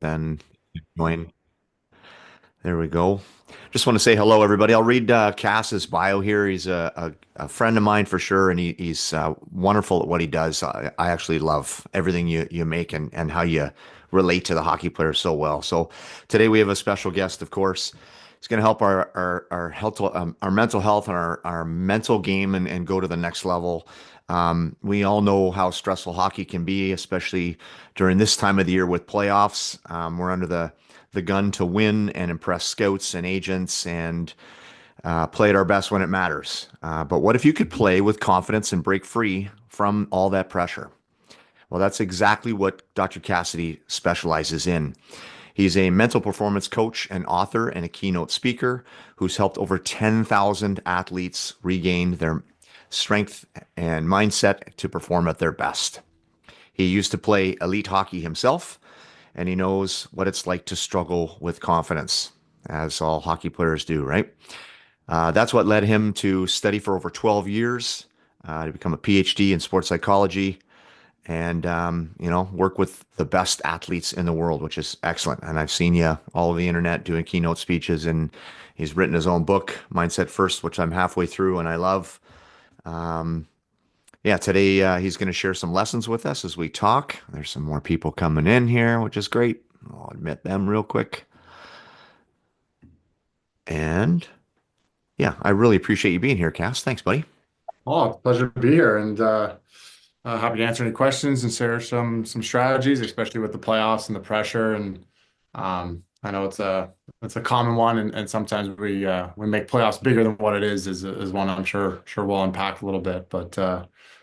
Then join. There we go. Just want to say hello, everybody. I'll read Cass's bio here. He's a friend of mine for sure, and he's wonderful at what he does. I actually love everything you make and how you relate to the hockey players so well. So today we have a special guest, of course. He's going to help our health, our mental health and our mental game and go to the next level. We all know how stressful hockey can be, especially during this time of the year with playoffs. We're under the gun to win and impress scouts and agents and play at our best when it matters. But what if you could play with confidence and break free from all that pressure? Well, that's exactly what Dr. Cassidy specializes in. He's a mental performance coach, an author, and a keynote speaker who's helped over 10,000 athletes regain their strength and mindset to perform at their best. He used to play elite hockey himself, and he knows what it's like to struggle with confidence, as all hockey players do, right? That's what led him to study for over 12 years, to become a PhD in sports psychology, and work with the best athletes in the world, which is excellent. And I've seen you all over the internet doing keynote speeches, and he's written his own book, Mindset First, which I'm halfway through, and I love. Um, yeah, today he's going to share some lessons with us as we talk. There's some more people coming in here, which is great. I'll admit them real quick. And yeah, I really appreciate you being here, Cass. Thanks, buddy. Oh, pleasure to be here, and happy to answer any questions and share some strategies, especially with the playoffs and the pressure. And I know it's a common one, and sometimes we make playoffs bigger than what it is one I'm sure we'll unpack a little bit. But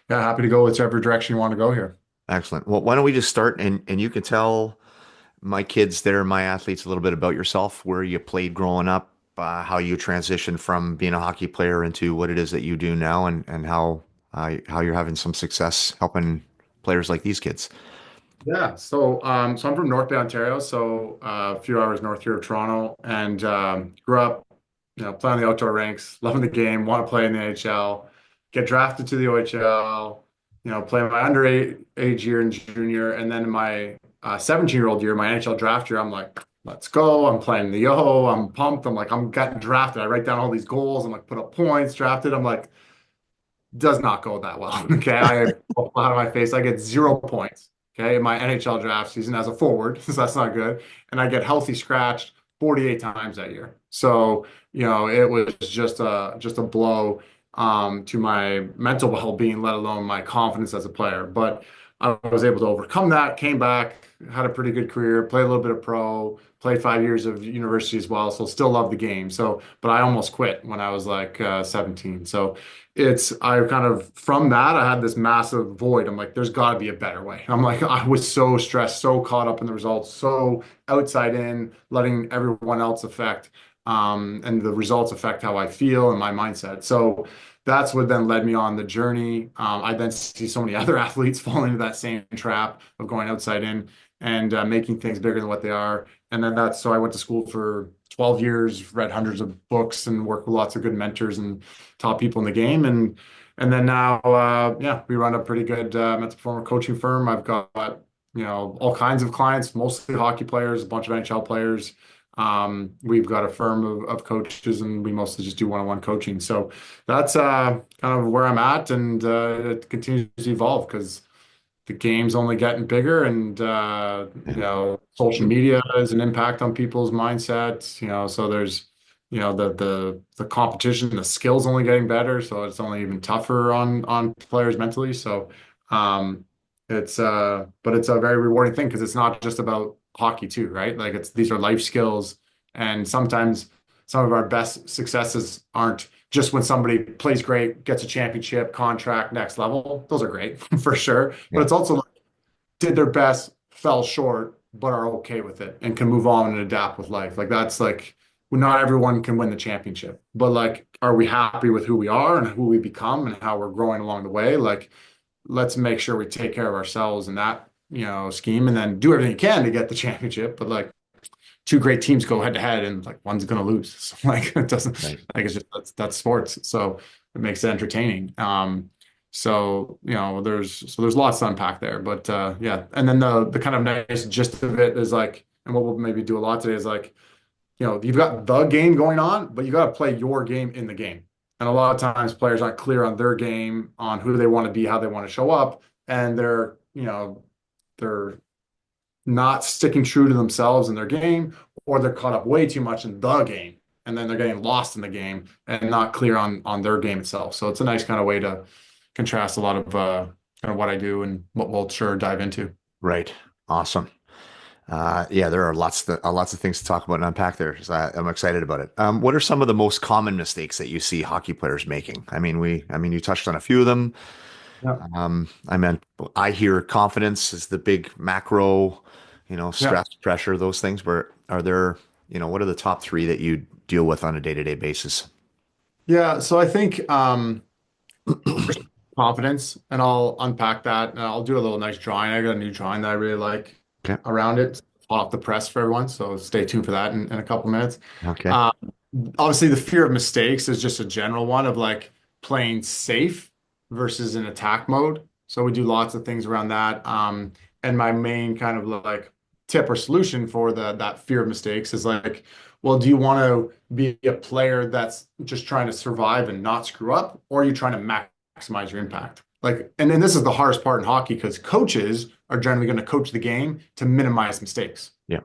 yeah, happy to go whichever direction you want to go here. Excellent. Well, why don't we just start and you can tell my kids there, my athletes, a little bit about yourself, where you played growing up, how you transitioned from being a hockey player into what it is that you do now, and how you're having some success helping players like these kids. Yeah, so I'm from North Bay, Ontario, so a few hours north here of Toronto, and grew up, playing the outdoor ranks, loving the game, want to play in the NHL, get drafted to the OHL, play my age year and junior, and then in my 17-year-old year, my NHL draft year, I'm like, let's go, I'm playing the Yo, I'm pumped, I'm like, I'm getting drafted. I write down all these goals, I'm like, put up points, drafted, I'm like, does not go that well. Okay, I fall out of my face. I get 0 points. Okay, in my NHL draft season as a forward, so that's not good. And I get healthy scratched 48 times that year. So, it was just a blow to my mental well-being, let alone my confidence as a player. But I was able to overcome that, came back, had a pretty good career, played a little bit of pro, played 5 years of university as well. So still love the game. So, but I almost quit when I was like 17. So I kind of from that I had this massive void. I'm like, there's got to be a better way. I'm like, I was so stressed, so caught up in the results, so outside in, letting everyone else affect, and the results affect how I feel and my mindset. So that's what then led me on the journey. I then see so many other athletes fall into that same trap of going outside in and making things bigger than what they are. And then so I went to school for 12 years, read hundreds of books, and worked with lots of good mentors and top people in the game. And then now, yeah, we run a pretty good mental performance coaching firm. I've got, all kinds of clients, mostly hockey players, a bunch of NHL players. We've got a firm of coaches, and we mostly just do one-on-one coaching. So that's kind of where I'm at, and it continues to evolve because the game's only getting bigger, and social media has an impact on people's mindsets. So there's the competition, the skills only getting better, so it's only even tougher on players mentally. So um, but it's a very rewarding thing because it's not just about hockey too, right? Like these are life skills, and sometimes some of our best successes aren't just when somebody plays great, gets a championship, contract, next level. Those are great for sure. But Yeah. it's also like did their best, fell short, but are okay with it and can move on and adapt with life. Like that's like not everyone can win the championship, but like, are we happy with who we are and who we become and how we're growing along the way? Like, let's make sure we take care of ourselves in that, scheme and then do everything you can to get the championship. But like two great teams go head to head and like one's going to lose. So like it doesn't Right. like it's just that's sports. So it makes it entertaining. So there's lots to unpack there. But yeah, and then the kind of nice gist of it is like And what we'll maybe do a lot today is like, you've got the game going on, but you got to play your game in the game. And a lot of times players aren't clear on their game, on who they want to be, how they want to show up, and they're not sticking true to themselves in their game, or they're caught up way too much in the game, and then they're getting lost in the game and not clear on their game itself. So it's a nice kind of way to contrast a lot of kind of what I do and what we'll sure dive into. Right. Awesome. Yeah, there are lots of things to talk about and unpack there. So I'm excited about it. What are some of the most common mistakes that you see hockey players making? I mean, you touched on a few of them. Yeah. I meant, I hear confidence is the big macro, Yeah. stress, pressure, those things. Where are there, what are the top three that you deal with on a day-to-day basis? Yeah. So I think first, confidence, and I'll unpack that and I'll do a little nice drawing. I got a new drawing that I really like Okay. around it. Hot off the press for everyone. So stay tuned for that in a couple minutes. Okay. Um, Obviously, the fear of mistakes is just a general one of like playing safe versus in attack mode. So we do lots of things around that. And my main kind of like tip or solution for that fear of mistakes is like, well, do you want to be a player that's just trying to survive and not screw up, or are you trying to maximize your impact? Like, and then this is the hardest part in hockey because coaches are generally going to coach the game to minimize mistakes. Yeah.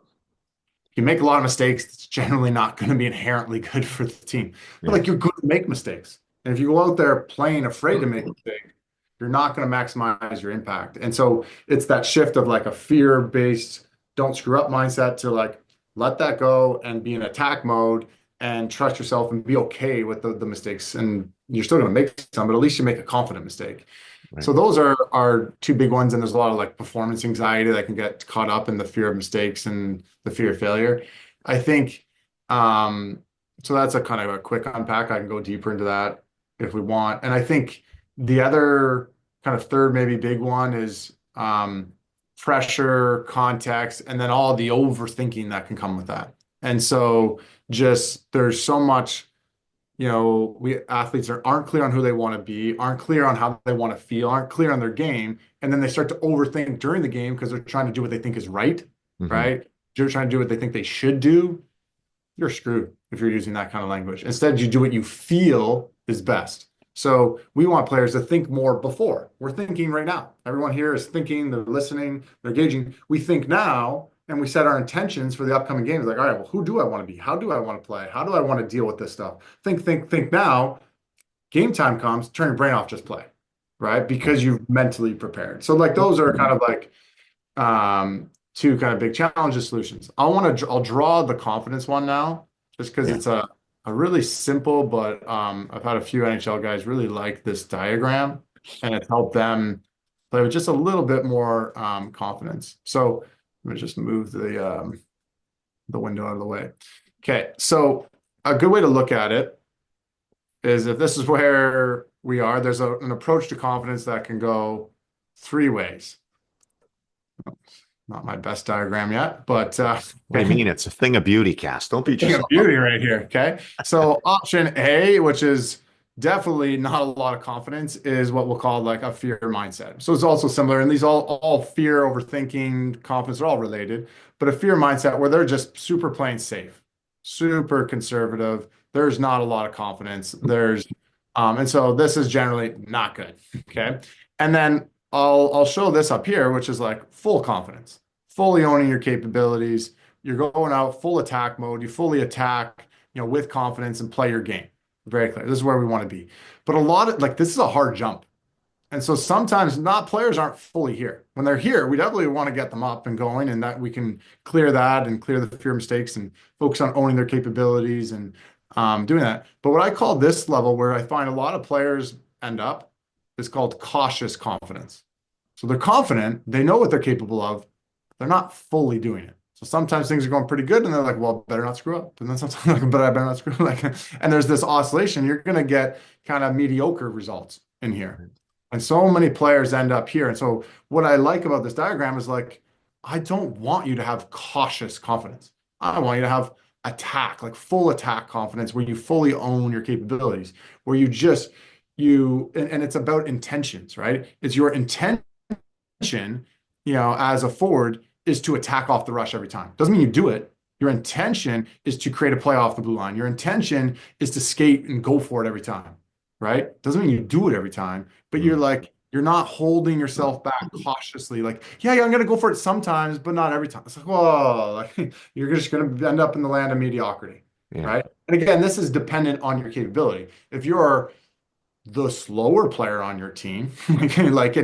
You make a lot of mistakes, it's generally not going to be inherently good for the team. But Yeah. like you're going to make mistakes. And if you go out there playing afraid to make mistakes, you're not going to maximize your impact. And so it's that shift of like a fear-based, don't screw up mindset to like let that go and be in attack mode and trust yourself and be okay with the mistakes. And you're still going to make some, but at least you make a confident mistake. Right. So those are two big ones, and there's a lot of like performance anxiety that can get caught up in the fear of mistakes and the fear of failure. I think so that's a kind of a quick unpack. I can go deeper into that if we want. And I think the other kind of third maybe big one is pressure, context, and then all the overthinking that can come with that. And so just there's so much we athletes aren't clear on who they want to be, aren't clear on how they want to feel, aren't clear on their game, and then they start to overthink during the game because they're trying to do what they think is right, Hmm. right? You're trying to do what they think they should do. You're screwed if you're using that kind of language. Instead, you do what you feel is best. So we want players to think more before. We're thinking right now. Everyone here is thinking, they're listening, they're engaging. We think now and we set our intentions for the upcoming games. Like, all right, well, who do I want to be? How do I want to play? How do I want to deal with this stuff? Think now. Game time comes, turn your brain off, just play, right? Because you've mentally prepared. So like those are kind of like two kind of big challenges solutions. I'll draw the confidence one now, just because Yeah. it's a really simple, but I've had a few NHL guys really like this diagram, and it's helped them play with just a little bit more confidence. So let me just move the window out of the way. Okay, so a good way to look at it is if this is where we are, there's an approach to confidence that can go three ways. Not my best diagram yet, but What do you okay. mean? It's a thing of beauty, Cass. Don't beat Thing of yourself up. beauty right here. Okay. So option A, which is definitely not a lot of confidence, is what we'll call like a fear mindset. So it's also similar, and these all fear, overthinking, confidence are all related, but a fear mindset where they're just super playing safe, super conservative. There's not a lot of confidence. And so this is generally not good. Okay. And then I'll show this up here, which is like full confidence, fully owning your capabilities. You're going out full attack mode. You fully attack, with confidence and play your game. Very clear. This is where we want to be. But a lot of like this is a hard jump. And so sometimes not players aren't fully here. When they're here, we definitely want to get them up and going and that we can clear that and clear the fear of mistakes and focus on owning their capabilities and doing that. But what I call this level where I find a lot of players end up is called cautious confidence. So they're confident, they know what they're capable of, they're not fully doing it. So sometimes things are going pretty good and they're like, well, better not screw up. And then sometimes like, but I better not screw up. Like, and there's this oscillation. You're going to get kind of mediocre results in here. And so many players end up here. And so what I like about this diagram is like, I don't want you to have cautious confidence. I want you to have attack, like full attack confidence where you fully own your capabilities, where and it's about intentions, right? It's your intention, as a forward is to attack off the rush every time. Doesn't mean you do it. Your intention is to create a play off the blue line. Your intention is to skate and go for it every time, right? Doesn't mean you do it every time, but Mm. you're not holding yourself back cautiously. Like, yeah, I'm gonna go for it sometimes, but not every time. It's like, whoa, like you're just gonna end up in the land of mediocrity, Yeah. right? And again, this is dependent on your capability. If you're the slower player on your team, and you're like,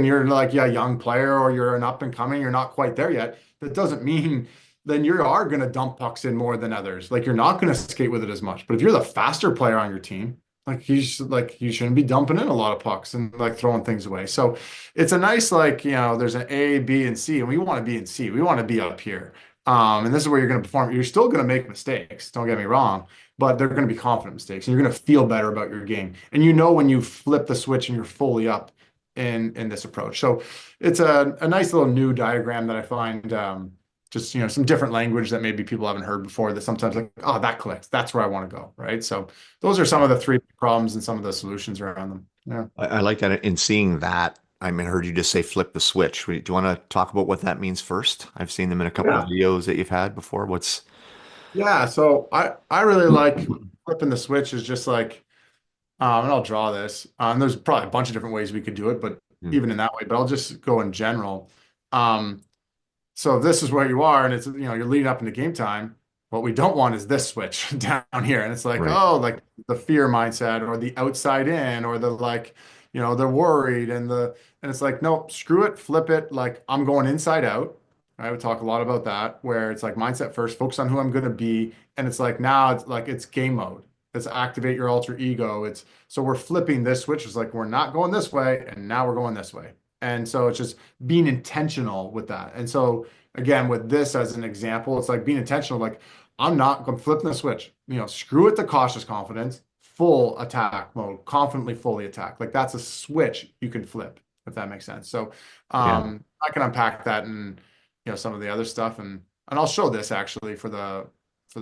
yeah, young player, or you're an up and coming, you're not quite there yet. That doesn't mean then you are going to dump pucks in more than others. Like you're not going to skate with it as much. But if you're the faster player on your team, you shouldn't be dumping in a lot of pucks and like throwing things away. So it's a nice there's an A, B, and C, and we want to be in C. We want to be up here. And this is where you're going to perform. You're still going to make mistakes. Don't get me wrong, but they're going to be confident mistakes, and you're going to feel better about your game. And you know when you flip the switch and you're fully up in this approach. So it's a nice little new diagram that I find just some different language that maybe people haven't heard before. That sometimes like, oh, that clicks. That's where I want to go, right? So those are some Yeah. of the three problems and some of the solutions around them. Yeah. I like that. In seeing that, I mean, I heard you just say flip the switch. Do you want to talk about what that means first? I've seen them in a couple of Yeah. videos that you've had before. What's Yeah. So I really like flipping the switch is just like and I'll draw this. There's probably a bunch of different ways we could do it, but Mm. even in that way, but I'll just go in general. Um, so if this is where you are, and it's you're leading up into game time. What we don't want is this switch down here, and it's like Right. oh, like the fear mindset or the outside in or the like, they're worried and it's like nope, screw it, flip it. Like I'm going inside out. I would talk a lot about that, where it's like mindset first, focus on who I'm going to be, and it's like now it's game mode. It's activate your alter ego. It's so we're flipping this switch. It's like we're not going this way, and now we're going this way. And so it's just being intentional with that. And so again, with this as an example, it's like being intentional. Like I'm not going to flip the switch. Screw it to cautious confidence, full attack mode, confidently fully attack. Like that's a switch you can flip, if that makes sense. So Yeah. I can unpack that and some of the other stuff, and I'll show this actually for the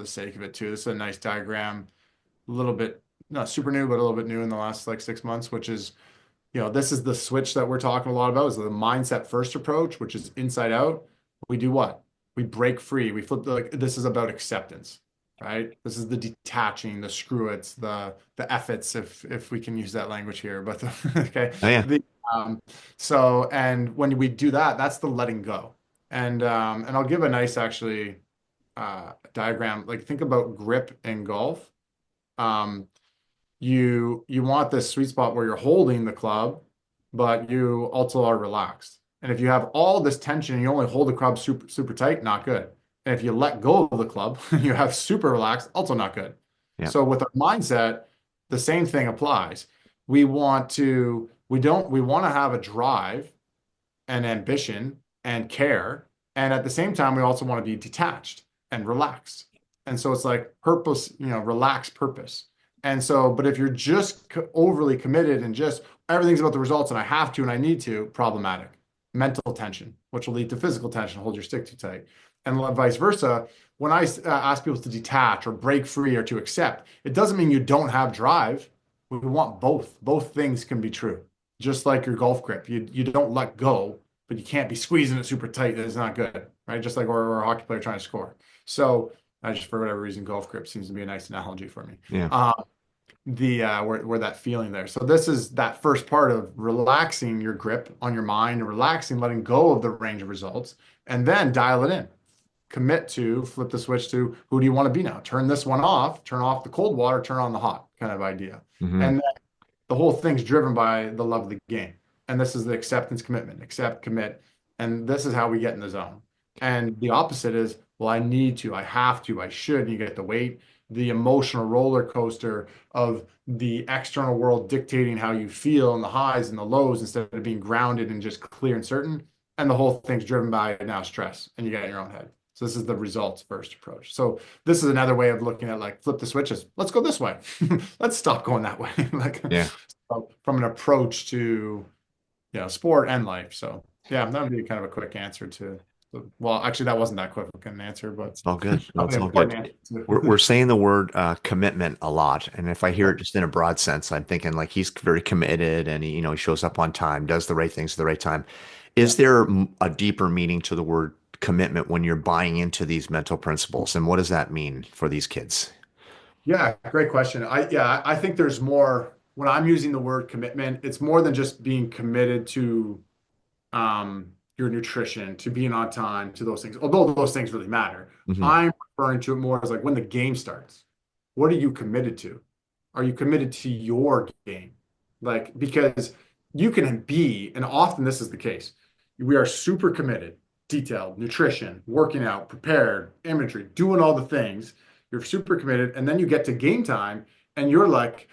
sake of it too. This is a nice diagram, a little bit not super new, but a little bit new in the last like 6 months, which is this is the switch that we're talking a lot about is the mindset first approach, which is inside out. We do what? We break free. We flip like this is about acceptance, right? This is the detaching, the screw it's, the F it's, if we can use that language here. But okay. Oh yeah. The so and when we do that, that's the letting go. And I'll give a nice actually diagram. Like think about grip in golf. Um, you want this sweet spot where you're holding the club, but you also are relaxed. And if you have all this tension and you only hold the club super super tight, not good. And if you let go of the club, you have super relaxed, also not good. Yeah. So with our mindset, the same thing applies. We want to have a drive and ambition and care. And at the same time, we also want to be detached and relaxed. And so it's like purpose, relaxed purpose. And so, but if you're just overly committed and just everything's about the results and I have to and I need to, problematic. Mental tension, which will lead to physical tension, hold your stick too tight. And vice versa, when I ask people to detach or break free or to accept, it doesn't mean you don't have drive. We want both. Both things can be true. Just like your golf grip, you don't let go, but you can't be squeezing it super tight. That is not good, right? Just like or a hockey player trying to score. So I just for whatever reason, golf grip seems to be a nice analogy for me. Yeah. Where that feeling there. So this is that first part of relaxing your grip on your mind and relaxing, letting go of the range of results, and then dial it in. Commit to flip the switch to who do you want to be now? Turn this one off, turn off the cold water, turn on the hot kind of idea. Hmm. And then the whole thing's driven by the love of the game. And this is the acceptance commitment, accept, commit. And this is how we get in the zone. And the opposite is, well, I need to, I have to, I should. And you get the weight, the emotional roller coaster of the external world dictating how you feel and the highs and the lows instead of being grounded and just clear and certain. And the whole thing's driven by now stress and you get in your own head. So this is the results first approach. So this is another way of looking at like flip the switches. Let's go this way. Let's stop going that way. Like Yeah. so from an approach to sport and life. So yeah, that would be kind of a quick answer to well, actually that wasn't that quick an answer, but It's all good. No, probably it's an all important good. answer We're too. saying the word commitment a lot, and if I hear it just in a broad sense, I'm thinking like he's very committed, and he shows up on time, does the right things at the right time. Yeah. Is there a deeper meaning to the word commitment when you're buying into these mental principles, and what does that mean for these kids? Yeah, great question. I think there's more when I'm using the word commitment, it's more than just being committed to your nutrition, to being on time, to those things. Although those things really matter. Hmm. I'm referring to it more as like when the game starts. What are you committed to? Are you committed to your game? Like, because you can be, and often this is the case, we are super committed, detailed, nutrition, working out, prepared, imagery, doing all the things. You're super committed, and then you get to game time, and you're like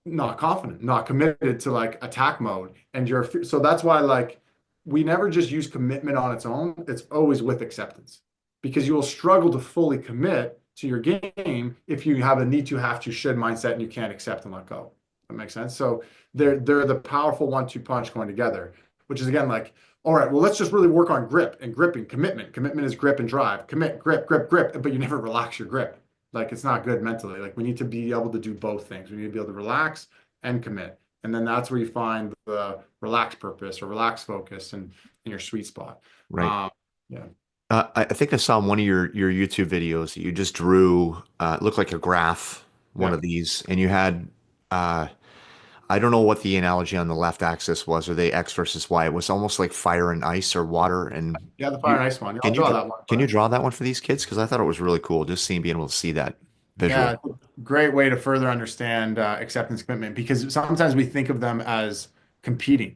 not confident, not committed to like attack mode. And you're so that's why like we never just use commitment on its own. It's always with acceptance because you will struggle to fully commit to your game if you have a need to, have to, should mindset and you can't accept and let go. That makes sense. So they're the powerful 1-2 punch going together, which is again like, all right, well, let's just really work on grip and gripping, commitment. Commitment is grip and drive. Commit, grip, grip, grip, but you never relax your grip. Like it's not good mentally. Like we need to be able to do both things. We need to be able to relax and commit. And then that's where you find the relaxed purpose or relaxed focus and in your sweet spot. Right. Um, yeah. I think I saw in one of your YouTube videos that you just drew, it looked like a graph, one Yeah. of these, and you had, uh, I don't know what the analogy on the left axis was, or the X versus Y. It was almost like fire and ice or water. And Yeah, the fire you and ice one. Yeah, can I'll you draw dr- that one can you for draw that one for these kids? Because I thought it was really cool, just seeing being able to see that you. visually. Yeah, great way to further understand acceptance commitment because sometimes we think of them as competing.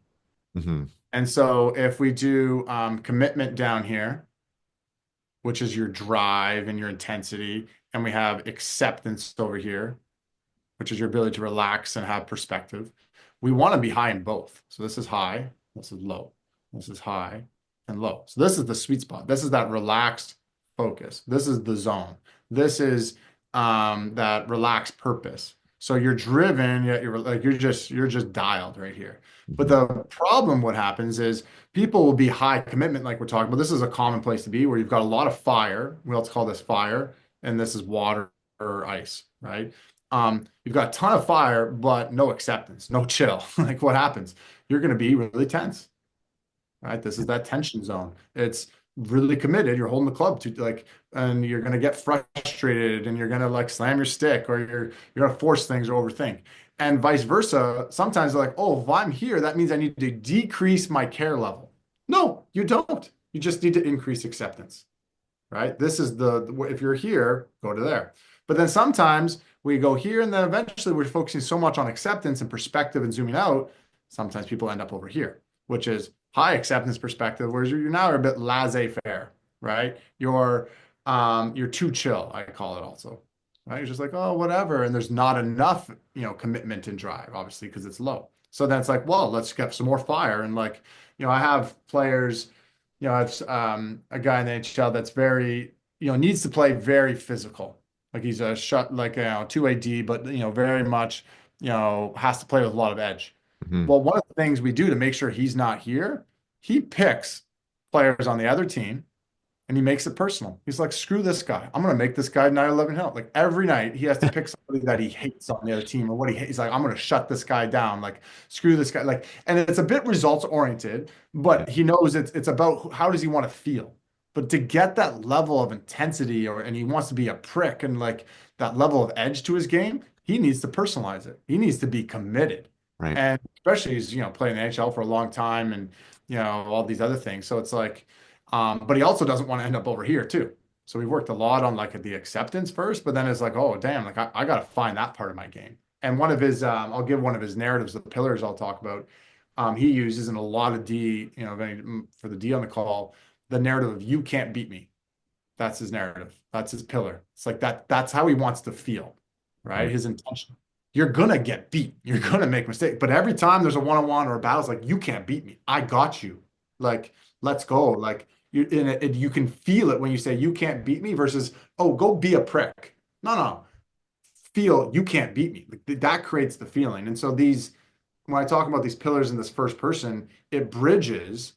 Hmm. And so if we do commitment down here, which is your drive and your intensity, and we have acceptance over here, which is your ability to relax and have perspective. We want to be high in both. So this is high, this is low, this is high and low. So this is the sweet spot. This is that relaxed focus. This is the zone. This is that relaxed purpose. So you're driven, yet you're like you're just dialed right here. But Hmm. the problem, what happens is people will be high commitment, like we're talking about. This is a common place to be where you've got a lot of fire. We also call this fire, and this is water or ice, right? You've got a ton of fire, but no acceptance, no chill. Like what happens? You're going to be really tense, right? This is that tension zone. It's really committed. You're holding the club to like, and you're going to get frustrated and you're going to like slam your stick or you're going to force things or overthink. And vice versa. Sometimes they're like, oh, if I'm here, that means I need to decrease my care level. No, you don't. You just need to increase acceptance, right? This is if you're here, go to there. But then sometimes we go here and then eventually we're focusing so much on acceptance and perspective and zooming out. Sometimes people end up over here, which is high acceptance perspective, whereas you're now a bit laissez-faire, right? You're too chill, I call it also. Right? You're just like, oh, whatever. And there's not enough, commitment and drive, obviously, because it's low. So then it's like, well, let's get some more fire. And like, I have players it's a guy in the NHL that's very, needs to play very physical. Like he's a shot, like, 2AD, but, very much, has to play with a lot of edge. Hmm. Well, one of the things we do to make sure he's not here, he picks players on the other team and he makes it personal. He's like, screw this guy. I'm going to make this guy 9/11 hell. Like every night he has to pick somebody that he hates on the other team or what he hates. He's like, I'm going to shut this guy down. Like, screw this guy. Like, and it's a bit results oriented, Yeah. but he knows it's about how does he want to feel. But to get that level of intensity and he wants to be a prick and like that level of edge to his game, he needs to personalize it. He needs to be committed. Right. And especially he's, playing the NHL for a long time and, all these other things. So it's like, but he also doesn't want to end up over here too. So we worked a lot on like the acceptance first, but then it's like, oh damn, like I got to find that part of my game. And one of his, I'll give one of his narratives, the pillars I'll talk about. He uses in a lot of D, for the D on the call, the narrative of you can't beat me. That's his narrative. That's his pillar. It's like that. That's how he wants to feel, right? Right. His intention. You're gonna get beat. You're gonna make mistakes. But every time there's a one-on-one or a battle, it's like you can't beat me. I got you. Like let's go. Like you in it, you can feel it when you say you can't beat me versus oh go be a prick. No, no. Feel you can't beat me. Like, that creates the feeling. And so these when I talk about these pillars in this first person, it bridges.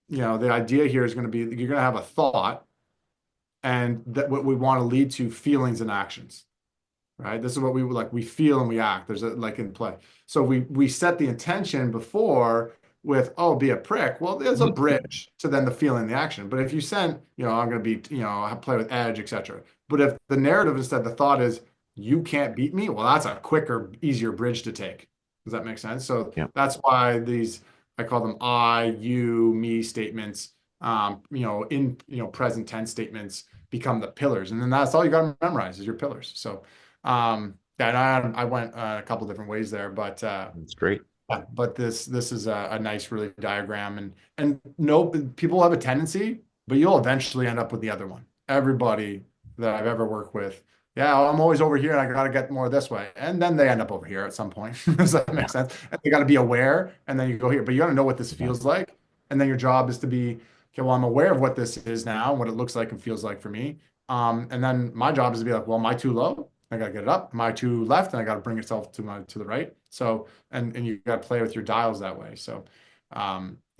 The idea here is going to be you're going to have a thought and that what we want to lead to feelings and actions, right? This is what we like. We feel and we act. There's a like in play. So we set the intention before with, oh, be a prick. Well, there's a bridge to then the feeling, the action. But if you send, I'm going to be, I play with edge, etc. But if the narrative instead, the thought is, you can't beat me, well, that's a quicker, easier bridge to take. Does that make sense? So Yeah, that's why I call them I, you, me statements, present tense statements become the pillars. And then that's all you got to memorize is your pillars. So, yeah, and I went a couple different ways there, but that's great. yeah, but this is a nice, really diagram, and no, people have a tendency, but you'll eventually end up with the other one. Everybody that I've ever worked with, yeah, I'm always over here, and I got to get more this way, and then they end up over here at some point. Does that make Yeah, sense? And you got to be aware, and then you go here, but you got to know what this yeah, feels like, and then your job is to be, okay, well, I'm aware of what this is now, what it looks like and feels like for me. And then my job is to be like, well, am I too low? I got to get it up. Am I too left? And I got to bring itself to the right. So and you got to play with your dials that way. So,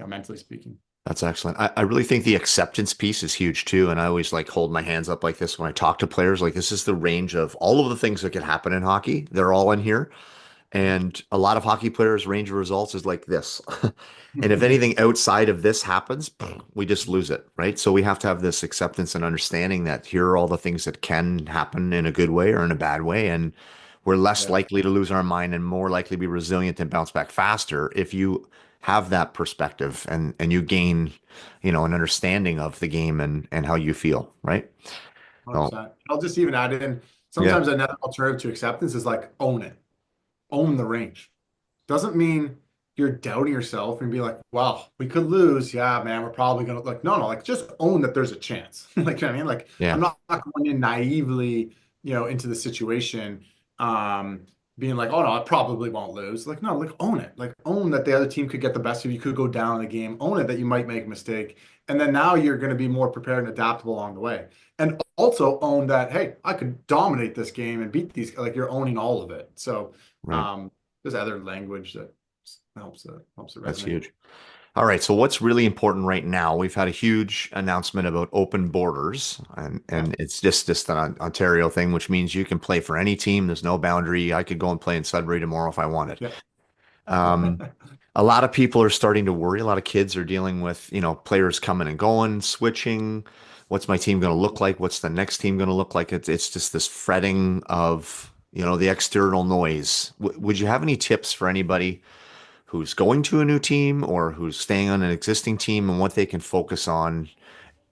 mentally speaking. that's excellent. I really think the acceptance piece is huge too. And I always like hold my hands up like this when I talk to players. Like this is the range of all of the things that can happen in hockey. They're all in here. And a lot of hockey players' range of results is like this. And if anything outside of this happens, we just lose it, right? So we have to have this acceptance and understanding that here are all the things that can happen in a good way or in a bad way. And we're less Yeah, likely to lose our mind and more likely to be resilient and bounce back faster if you have that perspective and you gain, an understanding of the game and how you feel, right? So 100%. I'll just even add in yeah, sometimes another alternative to acceptance is like own it, own the range. Doesn't mean you're doubting yourself and be like, well, we could lose. Yeah, man, we're probably gonna like, no, like just own that there's a chance. Like, you know what I mean? Like, yeah, I'm not going in naively, into the situation, um, being like, oh no, I probably won't lose. Like, no, like own it. Like own that the other team could get the best of you, could go down in the game. Own it that you might make a mistake. And then now you're going to be more prepared and adaptable along the way. And also own that, hey, I could dominate this game and beat these, like you're owning all of it. So right. there's other language that helps it That's resonate. huge. All right. So what's really important right now? We've had a huge announcement about open borders, and Yeah. and it's just an Ontario thing, which means you can play for any team. There's no boundary. I could go and play in Sudbury tomorrow if I wanted. Yeah. Um, a lot of people are starting to worry. A lot of kids are dealing with, players coming and going, switching. What's my team going to look like? What's the next team going to look like? It's just this fretting of, the external noise. Would you have any tips for anybody who's going to a new team or who's staying on an existing team and what they can focus on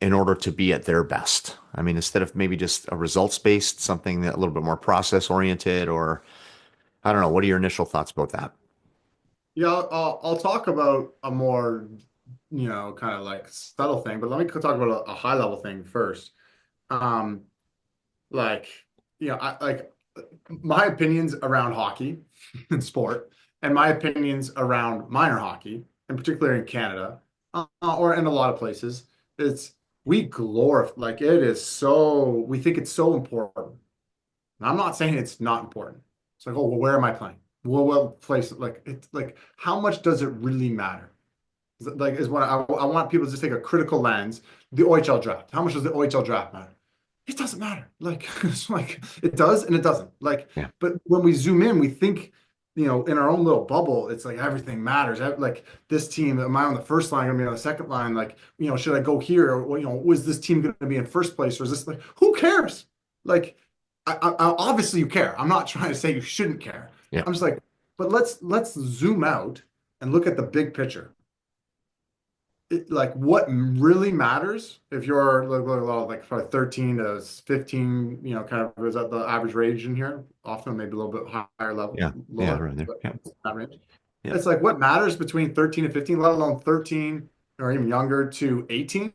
in order to be at their best? I mean, instead of maybe just a results based, something that a little bit more process oriented, or I don't know. What are your initial thoughts about that? Yeah, I'll talk about a more, kind of like subtle thing, but let me talk about a high level thing first. Um, like, I like my opinions around hockey and sport, and my opinions around minor hockey, in particular in Canada, or in a lot of places, it's we glorify like it is so we think it's so important. And I'm not saying it's not important. It's like, oh, well, where am I playing? Well, what place? Like, it's like, how much does it really matter? Is what I want people to just take a critical lens. The OHL draft. How much does the OHL draft matter? It doesn't matter. Like, it's like it does and it doesn't. Like, Yeah. but when we zoom in, we think, in our own little bubble, it's like everything matters. Like this team, am I on the first line? Gonna be on the second line? Like, should I go here? Or, was this team going to be in first place? Or is this like, who cares? Like, obviously you care. I'm not trying to say you shouldn't care. Yeah. I'm just like, but let's zoom out and look at the big picture. Like what really matters if you're like probably 13 to 15, kind of is that the average range in here? Often maybe a little bit higher level, Yeah. Yeah. lower, Right there. but Yeah. that range. Yeah. It's like what matters between 13 and 15, let alone 13 or even younger to 18.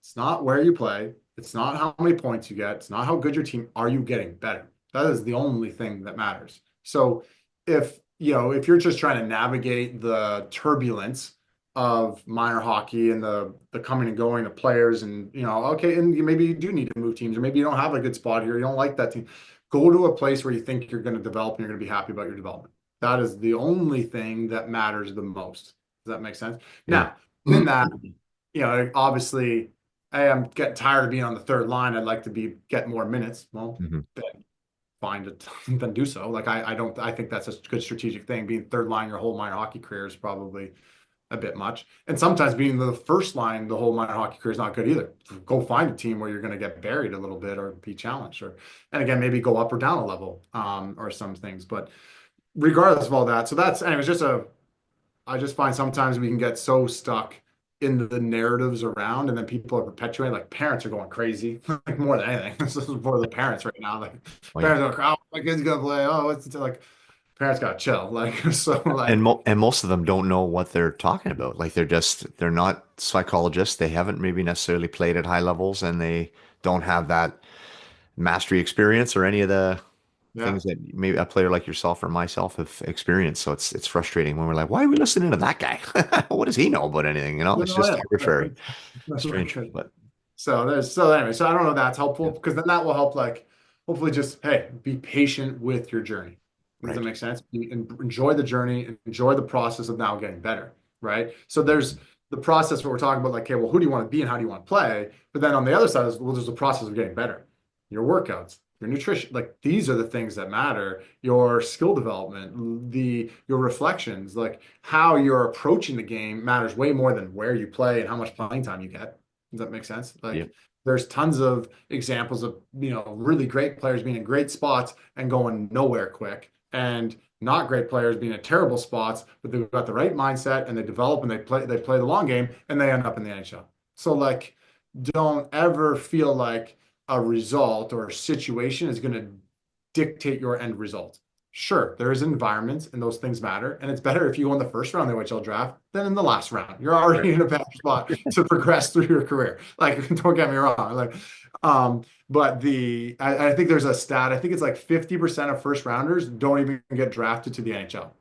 It's not where you play. It's not how many points you get. It's not how good your team. Are you getting better? That is the only thing that matters. So if you're just trying to navigate the turbulence of minor hockey and the coming and going of players and okay, and maybe you do need to move teams or maybe you don't have a good spot here, you don't like that team, go to a place where you think you're going to develop and you're going to be happy about your development. That is the only thing that matters the most. Does that make sense? Yeah. Now, in that, obviously, hey, I'm getting tired of being on the third line. I'd like to get more minutes. Well, Hmm. then find it, then do so. Like I think that's a good strategic thing. Being third line your whole minor hockey career is probably a bit much. And sometimes being the first line the whole minor hockey career is not good either. Go find a team where you're going to get buried a little bit or be challenged, or and again maybe go up or down a level, or some things. But regardless of all that, so that's anyways just a I just find sometimes we can get so stuck in the narratives around, and then people are perpetuating. Like parents are going crazy, like more than anything. This is for the parents right now. Like Oh yeah. parents are like, "Oh, my kid's gonna play." Oh, it's like parents gotta chill. Like so, And like most of them don't know what they're talking about. Like they're not psychologists. They haven't maybe necessarily played at high levels, and they don't have that mastery experience or any of the yeah, things that maybe a player like yourself or myself have experienced. So it's frustrating when we're like, why are we listening to that guy? What does he know about anything? You know, you it's know, just yeah, arbitrary, that's strange. like But so there's so anyway, so I don't know if that's helpful yeah, because then that will help like hopefully just hey, be patient with your journey. Does that right, make sense? Enjoy the journey, enjoy the process of now getting better, right? So there's the process where we're talking about like, okay, well, who do you want to be and how do you want to play? But then on the other side is well, there's the process of getting better. Your workouts, your nutrition, like these are the things that matter. Your skill development, your reflections, like how you're approaching the game matters way more than where you play and how much playing time you get. Does that make sense? yeah, Like there's tons of examples of, really great players being in great spots and going nowhere quick, and not great players being in terrible spots, but they've got the right mindset and they develop and they play the long game and they end up in the NHL. So like don't ever feel like a result or a situation is going to dictate your end result. Sure, there is environments and those things matter. And it's better if you go in the first round of the OHL draft than in the last round. You're right, already in a better spot to progress through your career. Like, don't get me wrong. Like, but I think there's a stat, I think it's like 50% of first rounders don't even get drafted to the NHL.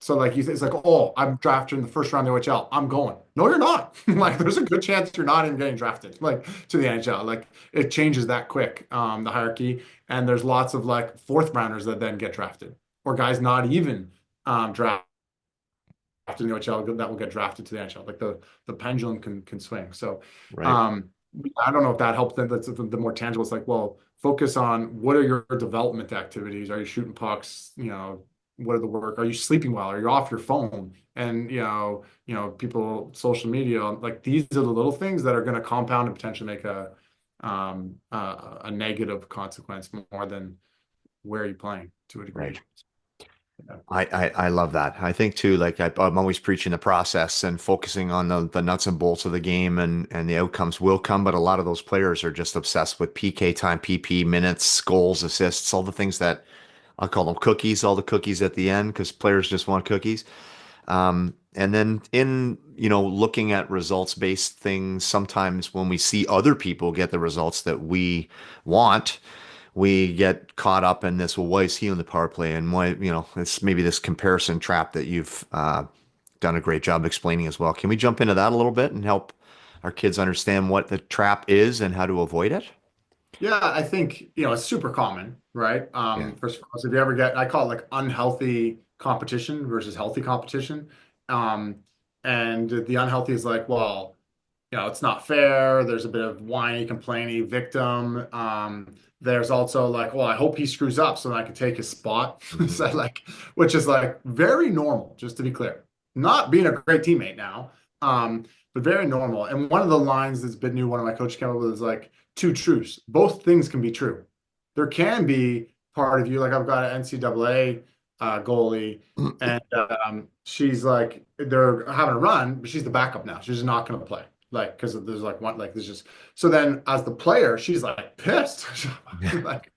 So like it's like, oh, I'm drafted in the first round of the OHL. I'm going. No, you're not. Like there's a good chance you're not even getting drafted like to the NHL. Like it changes that quick, the hierarchy. And there's lots of like fourth rounders that then get drafted, or guys not even drafted in the OHL that will get drafted to the NHL. Like the pendulum can swing. So right, um I don't know if that helped. Then that's the more tangible. It's like, well, focus on what are your development activities? Are you shooting pucks? What are the work? Are you sleeping well? Are you off your phone? And people, social media, like these are the little things that are going to compound and potentially make a negative consequence more than where are you playing to a degree. right. Yeah. I love that. I think too, like I'm always preaching the process and focusing on the nuts and bolts of the game, and the outcomes will come. But a lot of those players are just obsessed with PK time, PP minutes, goals, assists, all the things that I call them cookies, all the cookies at the end because players just want cookies. And then in, looking at results based things, sometimes when we see other people get the results that we want, we get caught up in this, well, why is he on the power play? And why, it's maybe this comparison trap that you've done a great job explaining as well. Can we jump into that a little bit and help our kids understand what the trap is and how to avoid it? Yeah, I think, it's super common, right? Yeah. First of all, so if you ever I call it like unhealthy competition versus healthy competition. Um, and the unhealthy is like, well, it's not fair. There's a bit of whiny, complainy victim. There's also like, well, I hope he screws up so that I can take his spot. Mhm. So like, which is like very normal, just to be clear. Not being a great teammate now, but very normal. And one of the lines that's been new, one of my coaches came up with is like two truths. Both things can be true. There can be part of you, like I've got an NCAA goalie, and she's like, they're having a run, but she's the backup now. She's just not going to play like because there's like one like there's just so then as the player she's like pissed like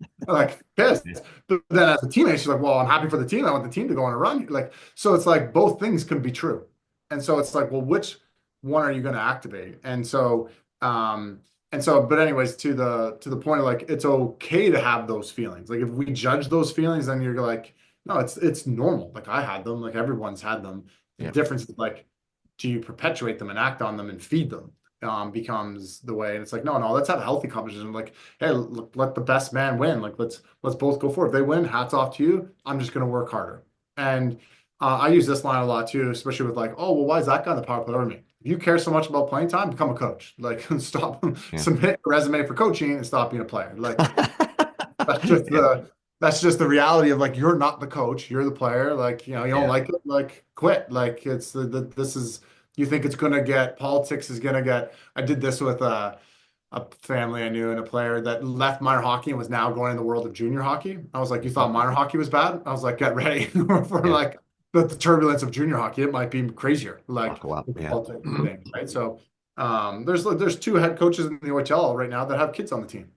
pissed, Yeah. but then as a teammate she's like, well, I'm happy for the team, I want the team to go on a run, like so it's like both things can be true. And so it's like, well, which one are you going to activate? And so but anyways, to the point of like it's okay to have those feelings. Like if we judge those feelings then you're like, no, it's normal, like I had them, like everyone's had them. The Yeah. difference is like, do you perpetuate them and act on them and feed them, becomes the way. And it's like, no, no, let's have a healthy competition. Like, hey, let the best man win. Like, let's both go for it. If they win, hats off to you. I'm just going to work harder. And I use this line a lot too, especially with like, oh, well, why is that guy on the power play over me? If you care so much about playing time, become a coach. Like, stop, Yeah. submit a resume for coaching and stop being a player. Like, that's just Yeah. the reality of like you're not the coach, you're the player. Like, you don't Yeah. like it, like quit. Like it's this is You think it's going to get, politics is going to get, I did this with a family I knew and a player that left minor hockey and was now going in the world of junior hockey. I was like, you thought minor hockey was bad? I was like, get ready for Yeah. like the turbulence of junior hockey. It might be crazier, like Buckle up. the Yeah. politics thing, right? So there's two head coaches in the OHL right now that have kids on the team.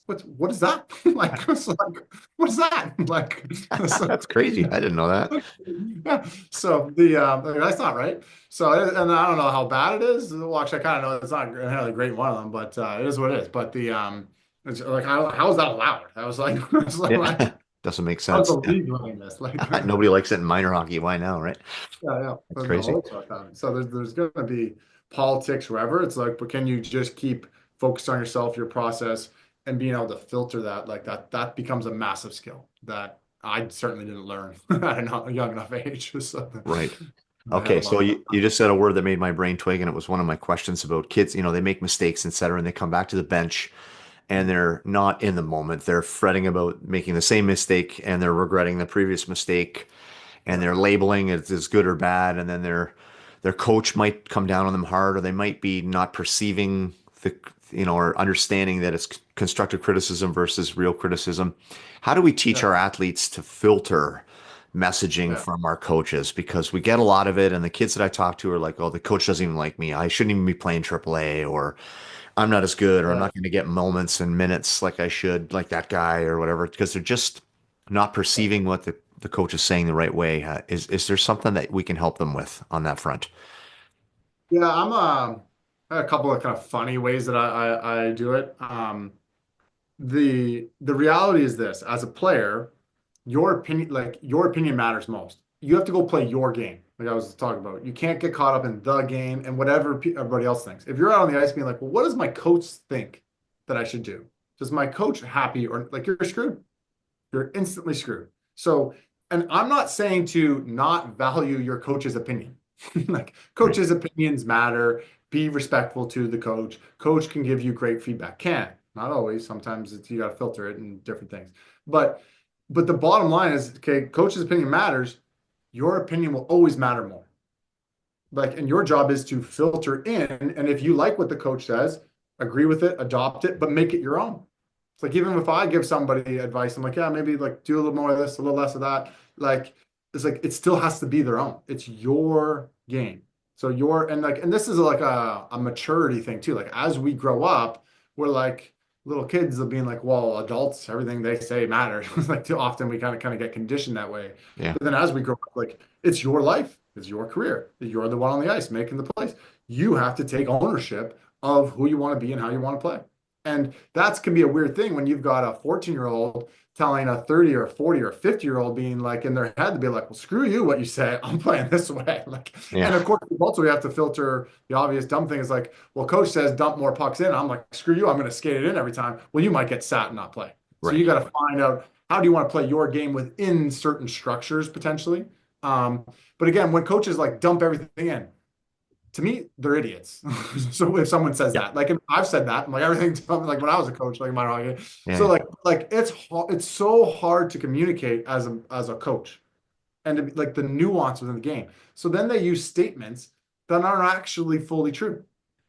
What is that? Like, it's like, what is that? Like, so, That's crazy. I didn't know that. yeah. So like, that's not right. So and I don't know how bad it is. Well, actually, I kind of know it's not entirely great one of them, but it is what it is. But it's like how is that allowed? I was like, I was like, Yeah. Doesn't make how's the sense. Yeah. league running this? Like, Nobody likes it in minor hockey. Why now, right? yeah, That's and the crazy. whole talk on it. So there's going to be politics wherever. It's like, but can you just keep focused on yourself, your process, and being able to filter that like that? That becomes a massive skill that I certainly didn't learn at a young enough age. So Right. I have Okay, a so lot. you just said a word that made my brain twig, and it was one of my questions about kids. They make mistakes, et cetera, and they come back to the bench and they're not in the moment. They're fretting about making the same mistake and they're regretting the previous mistake and Yeah, they're labeling it as good or bad, and then their coach might come down on them hard, or they might be not perceiving or understanding that it's constructive criticism versus real criticism. How do we teach yeah, our athletes to filter messaging yeah, from our coaches? Because we get a lot of it, and the kids that I talk to are like, "Oh, the coach doesn't even like me. I shouldn't even be playing AAA," or "I'm not as good," or "I'm yeah. not going to get moments and minutes like I should, like that guy," or whatever, because they're just not perceiving what the coach is saying the right way. Is there something that we can help them with on that front? Yeah, I have a couple of kind of funny ways that I do it. The reality is this: as a player, your opinion matters most. You have to go play your game, like I was talking about. You can't get caught up in the game and whatever everybody else thinks. If you're out on the ice being like, well, what does my coach think that I should do? Does my coach happy or like you're screwed? You're instantly screwed. So, and I'm not saying to not value your coach's opinion. Like Right. coaches' opinions matter. Be respectful to the coach. Coach can give you great feedback. Can not always. Sometimes you got to filter it and different things. But the bottom line is, okay, coach's opinion matters. Your opinion will always matter more. Like, and your job is to filter in. And if you like what the coach says, agree with it, adopt it, but make it your own. It's like even if I give somebody advice, I'm like, yeah, maybe like do a little more of this, a little less of that. Like it's like it still has to be their own. It's your game. So and this is like a maturity thing too. Like as we grow up, we're like little kids of being like, well, adults, everything they say matters. Like too often we kind of get conditioned that way. Yeah. But then as we grow up, like it's your life, it's your career. You're the one on the ice making the plays. You have to take ownership of who you want to be and how you want to play. And that can be a weird thing when you've got a 14-year-old telling a 30 or 40 or 50-year-old being like in their head to be like, well, screw you, what you say. I'm playing this way. Like, and Yeah. of course, also we have to filter the obvious dumb thing is like, well, coach says dump more pucks in. I'm like, screw you, I'm going to skate it in every time. Well, you might get sat and not play. So you Right. got to find out how do you want to play your game within certain structures potentially. Um, but again, when coaches like dump everything in, to me, they're idiots. So if someone says Yeah. that, like I've said that, I'm like everything, like when I was a coach, like my hockey. Yeah. So Yeah. like it's so hard to communicate as a coach and to be, like the nuance within the game. So then they use statements that aren't actually fully true,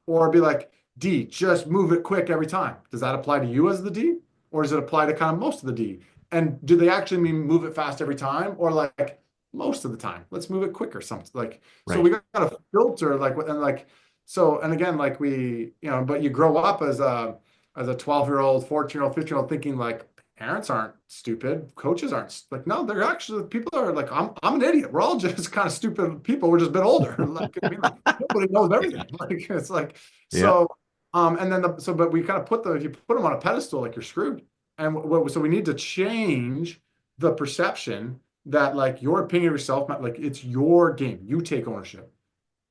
or be like, D, just move it quick every time. Does that apply to you as the D, or does it apply to kind of most of the D? And do they actually mean move it fast every time, or like most of the time? Let's move it quicker. Something like so Right. we got to filter like and like so and again like but you grow up as a 12-year-old, 14-year-old, 15-year-old thinking like parents aren't stupid. Coaches aren't like, no, they're actually people are like, I'm an idiot. We're all just kind of stupid people. We're just a bit older. Like, I mean, like nobody knows everything. Like it's like Yeah. so. And then but we kind of if you put them on a pedestal, like you're screwed. And so we need to change the perception that like your opinion of yourself, like it's your game. You take ownership.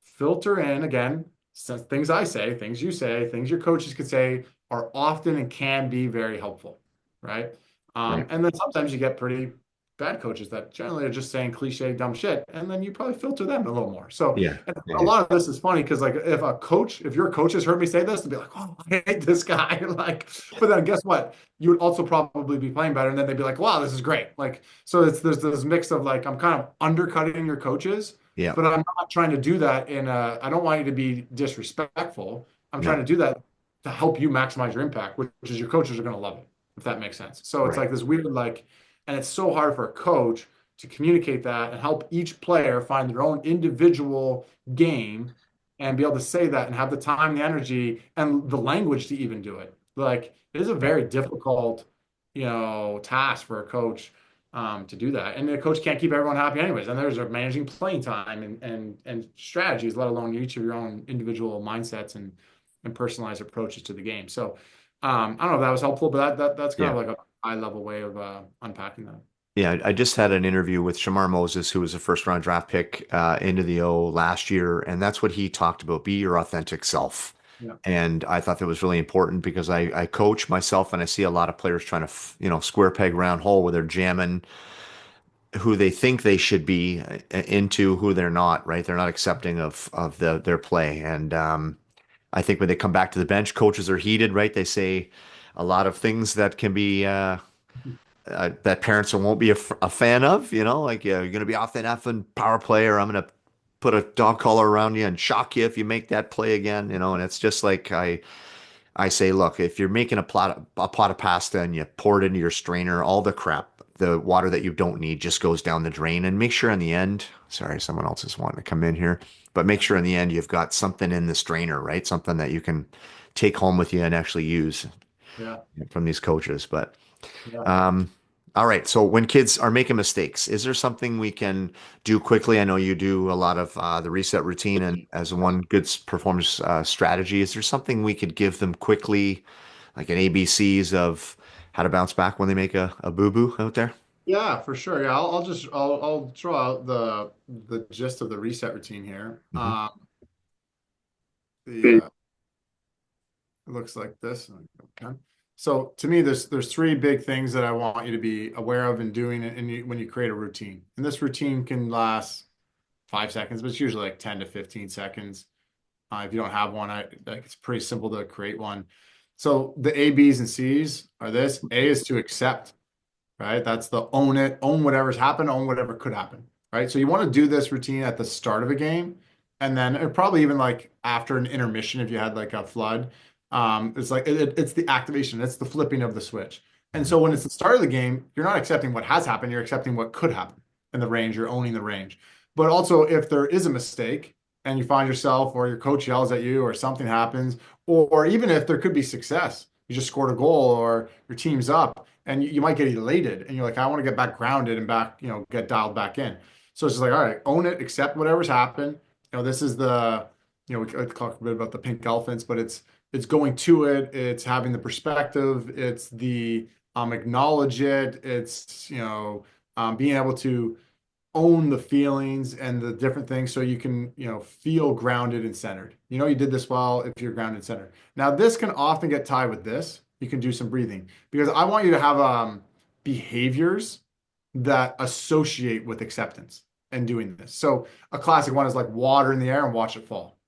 Filter in again, things I say, things you say, things your coaches could say are often and can be very helpful, right? Right. And then sometimes you get pretty bad coaches that generally are just saying cliche dumb shit, and then you probably filter them a little more. So Yeah. and a Yeah. lot of this is funny because like if your coach has heard me say this, they'll be like, "Oh, I hate this guy." Like, but then guess what? You would also probably be playing better, and then they'd be like, "Wow, this is great." Like, so there's this mix of like I'm kind of undercutting your coaches, Yeah. but I'm not trying to do that in a. I don't want you to be disrespectful. I'm trying No. to do that to help you maximize your impact, which is your coaches are going to love it, if that makes sense. So it's Right. like this weird like, and it's so hard for a coach to communicate that and help each player find their own individual game and be able to say that and have the time, the energy, and the language to even do it. Like it is a Yeah. very difficult, task for a coach to do that. And the coach can't keep everyone happy anyways. And there's a managing playing time and strategies, let alone each of your own individual mindsets and personalized approaches to the game. So I don't know if that was helpful, but that's kind Yeah. of like a high level way of unpacking that. Yeah, I just had an interview with Shamar Moses, who was a first round draft pick into the O last year, and that's what he talked about: be your authentic self. Yeah. And I thought that was really important because I coach myself, and I see a lot of players trying to square peg round hole, where they're jamming who they think they should be into who they're not. Right? They're not accepting of their play, and I think when they come back to the bench, coaches are heated. Right? They say a lot of things that can be. That parents won't be a fan of, like you're going to be off that effing power play, or I'm going to put a dog collar around you and shock you if you make that play again, and it's just like I say, look, if you're making a pot of pasta and you pour it into your strainer, all the crap, the water that you don't need just goes down the drain. And make sure in the end, sorry, someone else is wanting to come in here, but make sure in the end you've got something in the strainer, right? Something that you can take home with you and actually use Yeah. from these coaches. But Yeah. um, all right. So when kids are making mistakes, is there something we can do quickly? I know you do a lot of the reset routine and as one good performance strategy. Is there something we could give them quickly, like an ABCs of how to bounce back when they make a boo-boo out there? Yeah, for sure. Yeah, I'll throw out the gist of the reset routine here. Hmm. The It looks like this. Okay. So to me, there's three big things that I want you to be aware of and doing when you create a routine. And this routine can last 5 seconds, but it's usually like 10 to 15 seconds. If you don't have one, it's pretty simple to create one. So the A, B's, and C's are this. A is to accept, right? That's the own it, own whatever's happened, own whatever could happen, right? So you want to do this routine at the start of a game, and then probably even like after an intermission if you had like a flood. It's like it's the activation, it's the flipping of the switch. And Hmm. so when it's the start of the game, you're not accepting what has happened, you're accepting what could happen in the range, you're owning the range. But also if there is a mistake and you find yourself or your coach yells at you or something happens, or even if there could be success, you just scored a goal or your team's up and you might get elated and you're like, I want to get back grounded and back, get dialed back in. So it's just like, all right, own it, accept whatever's happened. This is we could talk a bit about the pink elephants, but it's going to it, it's having the perspective, it's the acknowledge it, it's being able to own the feelings and the different things so you can, feel grounded and centered. You did this well if you're grounded and centered. Now, this can often get tied with this. You can do some breathing because I want you to have behaviors that associate with acceptance and doing this. So a classic one is like water in the air and watch it fall,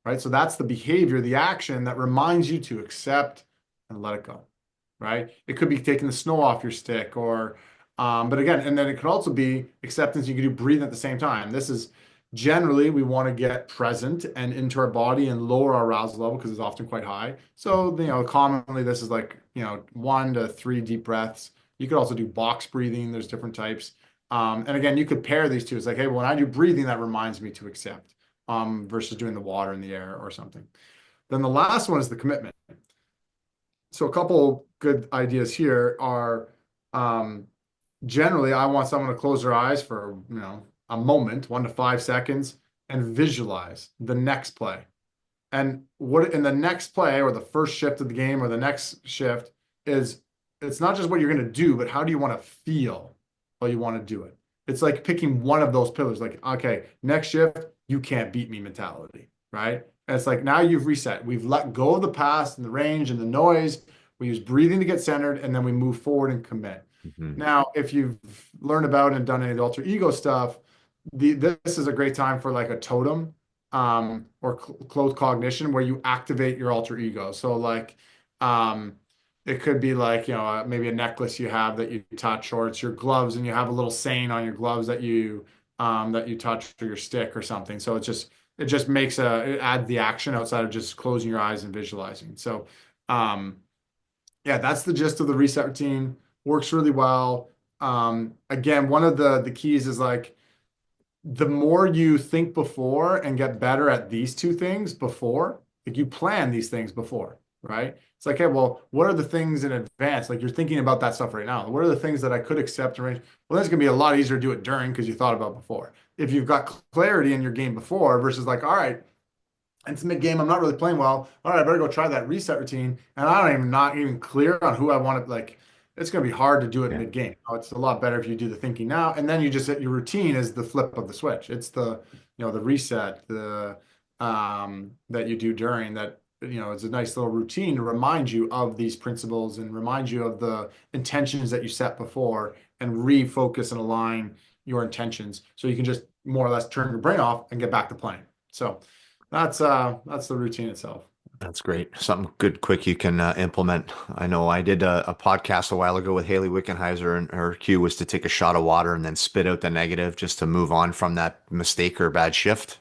right? So that's the behavior, the action that reminds you to accept and let it go, right? It could be taking the snow off your stick but again, and then it could also be acceptance. You can do breathing at the same time. This is generally we want to get present and into our body and lower our arousal level because it's often quite high. So, commonly this is like, 1 to 3 deep breaths. You could also do box breathing. There's different types. And again, you could pair these two. It's like, hey, when I do breathing, that reminds me to accept, versus doing the water in the air or something. Then the last one is the commitment. So a couple good ideas here are, generally I want someone to close their eyes for, a moment, 1 to 5 seconds, and visualize the next play. And what in the next play or the first shift of the game or the next shift is it's not just what you're going to do, but how do you want to feel while you want to do it? It's like picking one of those pillars, like, okay, next shift, you can't beat me mentality, right? And it's like now you've reset. We've let go of the past and the range and the noise. We use breathing to get centered, and then we move forward and commit. Hmm. Now, if you've learned about and done any of the alter ego stuff, this is a great time for like a totem or closed cognition where you activate your alter ego. So like um, it could be like, maybe a necklace you have that you touch, or it's your gloves and you have a little saying on your gloves that you touch, or your stick or something. So it just it adds the action outside of just closing your eyes and visualizing. So um, yeah, that's the gist of the reset routine. Works really well. Again, one of the keys is like the more you think before and get better at these two things before, like you plan these things before, right? It's like, hey, well, what are the things in advance? Like you're thinking about that stuff right now. What are the things that I could accept and arrange? Well, that's gonna be a lot easier to do it during because you thought about before. If you've got clarity in your game before versus like, all right, it's mid-game. I'm not really playing well. All right, I better go try that reset routine. And I don't even not even clear on who I want to like. It's going to be hard to do it Yeah. mid-game. It's a lot better if you do the thinking now, and then you just your routine is the flip of the switch. It's the reset, that you do during that. It's a nice little routine to remind you of these principles and remind you of the intentions that you set before and refocus and align your intentions so you can just more or less turn your brain off and get back to playing. So that's the routine itself. That's great. Something good, quick you can implement. I know I did a podcast a while ago with Haley Wickenheiser, and her cue was to take a shot of water and then spit out the negative just to move on from that mistake or bad shift.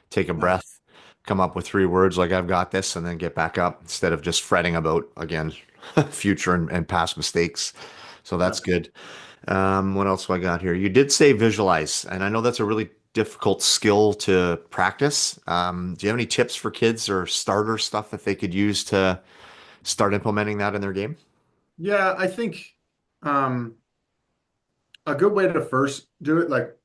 Take a Nice. breath, come up with 3 words like I've got this, and then get back up instead of just fretting about, again, future and past mistakes. So Yeah. that's good. What else do I got here? You did say visualize, and I know that's a really difficult skill to practice. Do you have any tips for kids or starter stuff that they could use to start implementing that in their game? Yeah, I think um a good way to first do it, like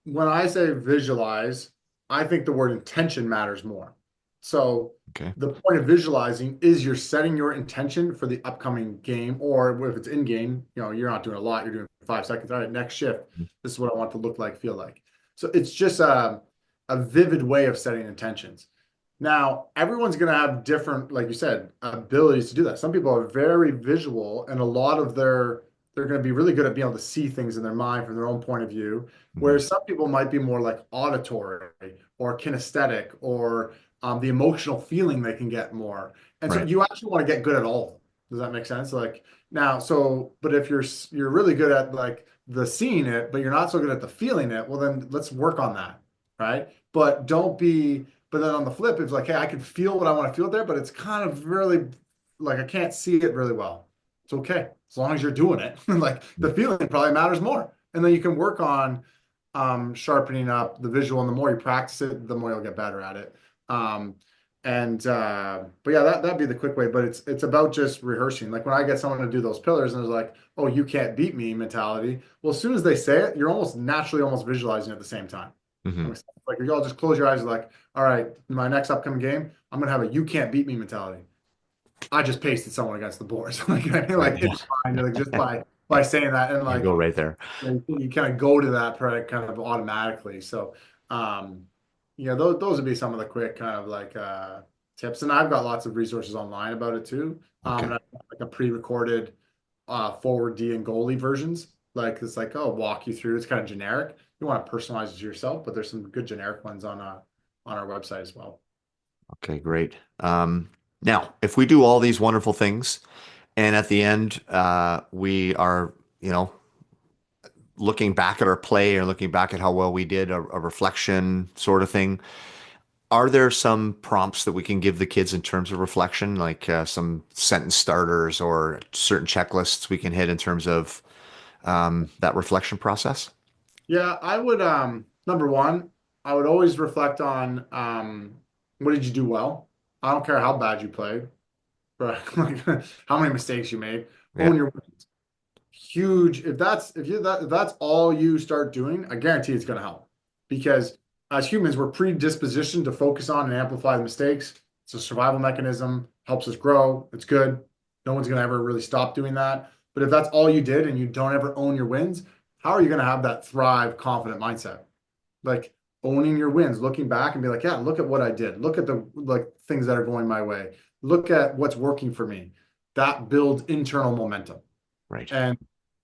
when I say visualize, I think the word intention matters more. So Okay. the point of visualizing is you're setting your intention for the upcoming game, or if it's in game, you're not doing a lot, you're doing 5 seconds. All right, next shift. This is what I want to look like, feel like. So it's just a vivid way of setting intentions. Now, everyone's going to have different, like you said, abilities to do that. Some people are very visual, and a lot of they're going to be really good at being able to see things in their mind from their own point of view. Hmm. Whereas some people might be more like auditory or kinesthetic or the emotional feeling they can get more. And so Right. you actually want to get good at all of them. Does that make sense? Like now, but if you're really good at like the seeing it, but you're not so good at the feeling it, well then let's work on that, right? But don't be. But then on the flip, it's like, hey, I can feel what I want to feel there, but it's kind of really like I can't see it really well. It's okay as long as you're doing it. Like the feeling probably matters more, and then you can work on sharpening up the visual. And the more you practice it, the more you'll get better at it. Um, but yeah, that'd be the quick way. But it's about just rehearsing. Like when I get someone to do those pillars, and it's like, oh, you can't beat me mentality. Well, as soon as they say it, you're almost naturally almost visualizing at the same time. Hmm. Like you all just close your eyes, like, all right, my next upcoming game, I'm gonna have a you can't beat me mentality. I just pasted someone against the board. So like I feel Right. like Yeah. in mind, like just by saying that and You go like right there. you kind of go to that product kind of automatically. So um those would be some of the quick kind of like tips. And I've got lots of resources online about it too. And Okay. I've got like a pre-recorded forward D and goalie versions. Like it's like, oh, walk you through. It's kind of generic. You want to personalize it to yourself, but there's some good generic ones on our website as well. Okay, great. Now, if we do all these wonderful things, and at the end, we are, looking back at our play or looking back at how well we did, a reflection sort of thing. Are there some prompts that we can give the kids in terms of reflection, like some sentence starters or certain checklists we can hit in terms of that reflection process? Yeah, I would number one, I would always reflect on what did you do well? I don't care how bad you played, but like how many mistakes you made. Yeah, Own your wins. Huge. If that's all you start doing, I guarantee it's going to help. Because as humans, we're predispositioned to focus on and amplify the mistakes. It's a survival mechanism, helps us grow. It's good. No one's going to ever really stop doing that. But if that's all you did and you don't ever own your wins, how are you going to have that thrive, confident mindset? Like owning your wins, looking back and be like, yeah, look at what I did. Look at the like things that are going my way. Look at what's working for me. That builds internal momentum. right.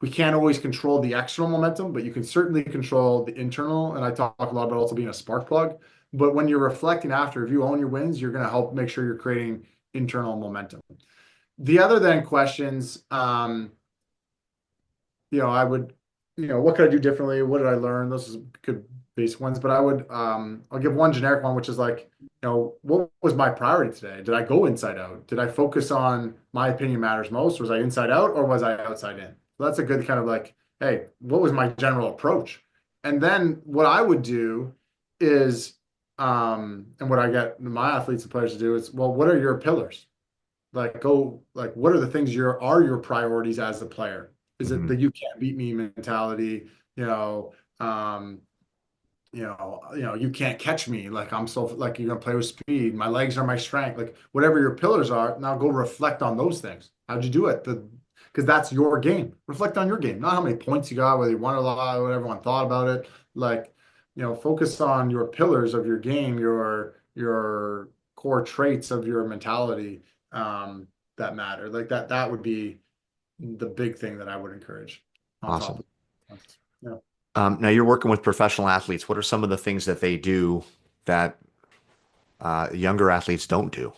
we can't always control the external momentum, but you can certainly control the internal. And I talk a lot about also being a spark plug. But when you're reflecting after, if you own your wins, you're going to help make sure you're creating internal momentum. The other then questions, I would, what could I do differently? What did I learn? Those is good basic ones, but I'll give one generic one, which is like, what was my priority today? Did I go inside out? Did I focus on my opinion matters most? Was I inside out or was I outside in? So that's a good kind of like, hey, what was my general approach? And then what I would do is, and what I get my athletes and players to do is, well, what are your pillars? Like what are the things your priorities as a player? Is it Hmm. the you can't beat me mentality? You know, um, you can't catch me. Like I'm so like you're gonna play with speed. My legs are my strength. Like whatever your pillars are, now go reflect on those things. How'd you do it? Because that's your game. Reflect on your game, not how many points you got, whether you won a lot, what everyone thought about it. Like, focus on your pillars of your game, your core traits of your mentality that matter. Like that would be the big thing that I would encourage on top Awesome. of. Yeah. Now you're working with professional athletes. What are some of the things that they do that younger athletes don't do?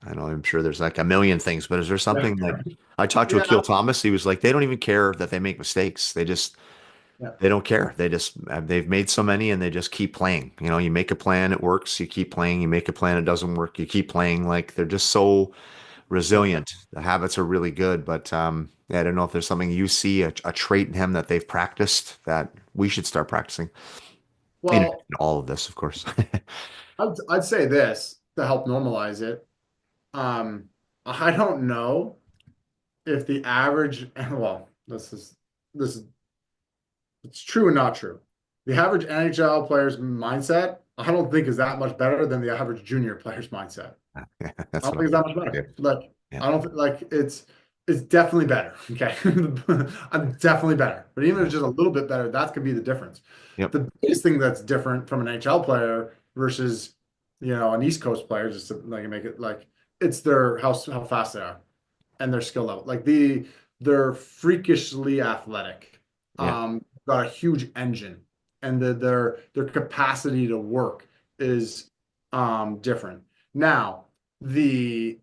I know I'm sure there's like a million things, but is there something like I talked to Yeah. Akil Thomas. He was like, they don't even care that they make mistakes. Yeah. They don't care. They've made so many and they just keep playing. You make a plan, it works. You keep playing. You make a plan, it doesn't work. You keep playing. Like they're just so Yeah. resilient. The habits are really good, but yeah, I don't know if there's something you see a trait in him that they've practiced that we should start practicing. In Well, all of this, of course. I'd say this to help normalize it. Um, I don't know if the average, well, this is it's true and not true. The average NHL player's mindset, I don't think is that much better than the average junior player's mindset. Yeah, I that's don't what think it's I'm. that much Yeah, better. Like yeah, I don't think like it's definitely better. Okay. I'm definitely better. But even if it's just a little bit better, that could be the difference. yep, The biggest thing that's different from an NHL player versus, an East Coast player, just to like make it like it's their how fast they are and their skill level. They're freakishly athletic. yeah, Got a huge engine, and their capacity to work is different. Now, the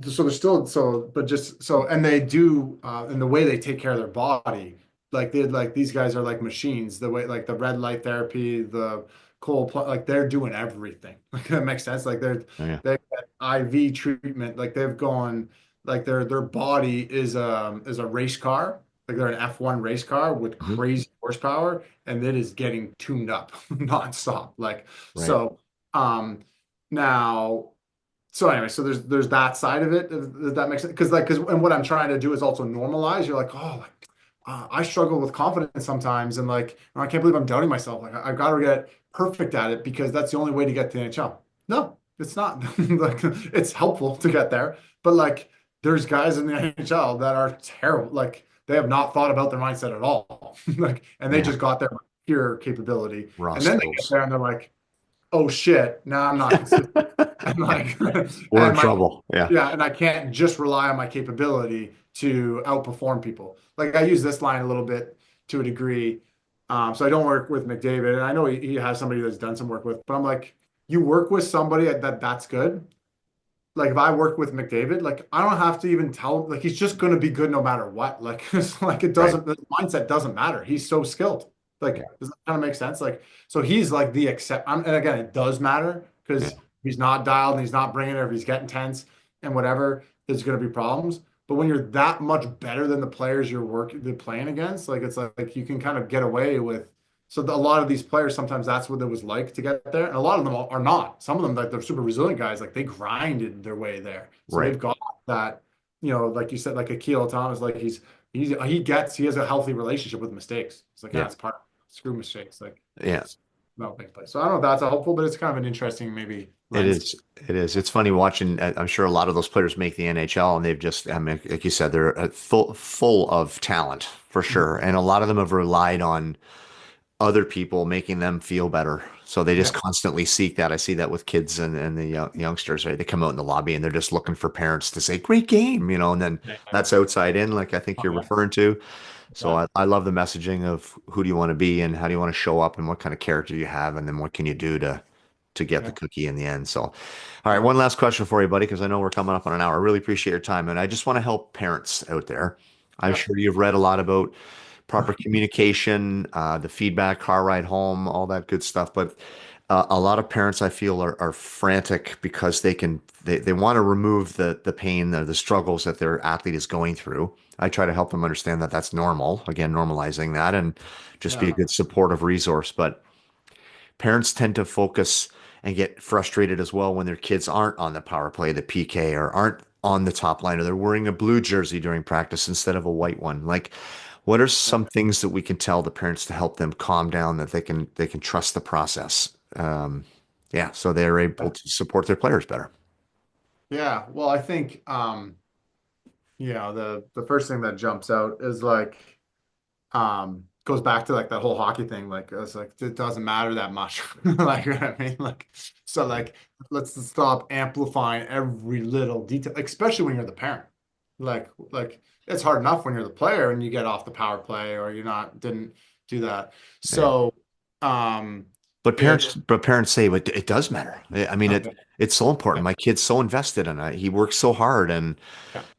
so they're still so but just so and they do and the way they take care of their body, like these guys are like machines. The way like the red light therapy, the like they're doing everything. Like that makes sense. Like oh, yeah. they get IV treatment. Like they've gone like their body is a race car. Like they're an F1 race car with Mhm. crazy horsepower, and it is getting tuned up nonstop. Like Right, so, now so anyway, so there's that side of it. Does that make sense? Because and what I'm trying to do is also normalize. You're like, oh, like I struggle with confidence sometimes, and like I can't believe I'm doubting myself. Like I've got to get perfect at it because that's the only way to get to the NHL. No, it's not. Like it's helpful to get there, but like there's guys in the NHL that are terrible. Like they have not thought about their mindset at all. Like and they yeah, just got there with pure capability, raw and then they get skills. there and they're like, oh shit, now I'm not consistent. And like, We're in and my, trouble. Yeah. yeah, and I can't just rely on my capability to outperform people. Like I use this line a little bit to a degree. So I don't work with McDavid, and I know he has somebody that's done some work with, but I'm like, you work with somebody that's good. Like if I work with McDavid, like I don't have to even tell, like he's just going to be good no matter what. Like it's like it Right. doesn't, the mindset doesn't matter. He's so skilled. Yeah. Like does that kind of make sense? Like so he's like the accept. And again, it does matter Yeah. because he's not dialed and he's not bringing it. If he's getting tense and whatever, there's going to be problems. But when you're that much better than the players they're playing against, like it's like you can kind of get away with so a lot of these players, sometimes that's what it was like to get there. And a lot of them are not. Some of them, like they're super resilient guys, like they grinded their way there. So Right. they've got that, like you said, like Akil Thomas, like he has a healthy relationship with mistakes. It's like, yeah, Yeah. it's part of screw mistakes. Like Yeah. it's no big play. So I don't know if that's helpful, but it's kind of an interesting maybe It lens. is. It is. It's funny watching. I'm sure a lot of those players make the NHL, and they've just, I mean, like you said, they're full of talent for sure, and a lot of them have relied on other people making them feel better. So they just Yeah. constantly seek that. I see that with kids and the youngsters, right? They come out in the lobby and they're just looking for parents to say, great game, and then Yeah. that's outside in, like I think Oh, you're yeah. referring to. So Yeah. I love the messaging of who do you want to be and how do you want to show up and what kind of character you have and then what can you do to get the Yeah. cookie in the end. So, all right, Yeah. one last question for you, buddy, because I know we're coming up on an hour. I really appreciate your time, and I just want to help parents out there. I'm Yeah. sure you've read a lot about proper communication, the feedback, car ride home, all that good stuff. But a lot of parents I feel are frantic because they want to remove the pain or the struggles that their athlete is going through. I try to help them understand that that's normal. Again, normalizing that and just be a Yeah. good supportive resource. But parents tend to focus and get frustrated as well when their kids aren't on the power play, the PK, or aren't on the top line, or they're wearing a blue jersey during practice instead of a white one. Like, what are some things that we can tell the parents to help them calm down that they can trust the process? Yeah, so they're able Yeah. to support their players better. Yeah. Well, I think the first thing that jumps out is like goes back to like that whole hockey thing. Like it's like it doesn't matter that much. Like you know what I mean? Like so Yeah, like let's stop amplifying every little detail, especially when you're the parent. Like it's hard enough when you're the player and you get off the power play or you're not didn't do that. yeah. So um But parents, it but parents say it does matter. I mean, okay. it's so Yeah, important. My kid's so invested in it. He works so hard, and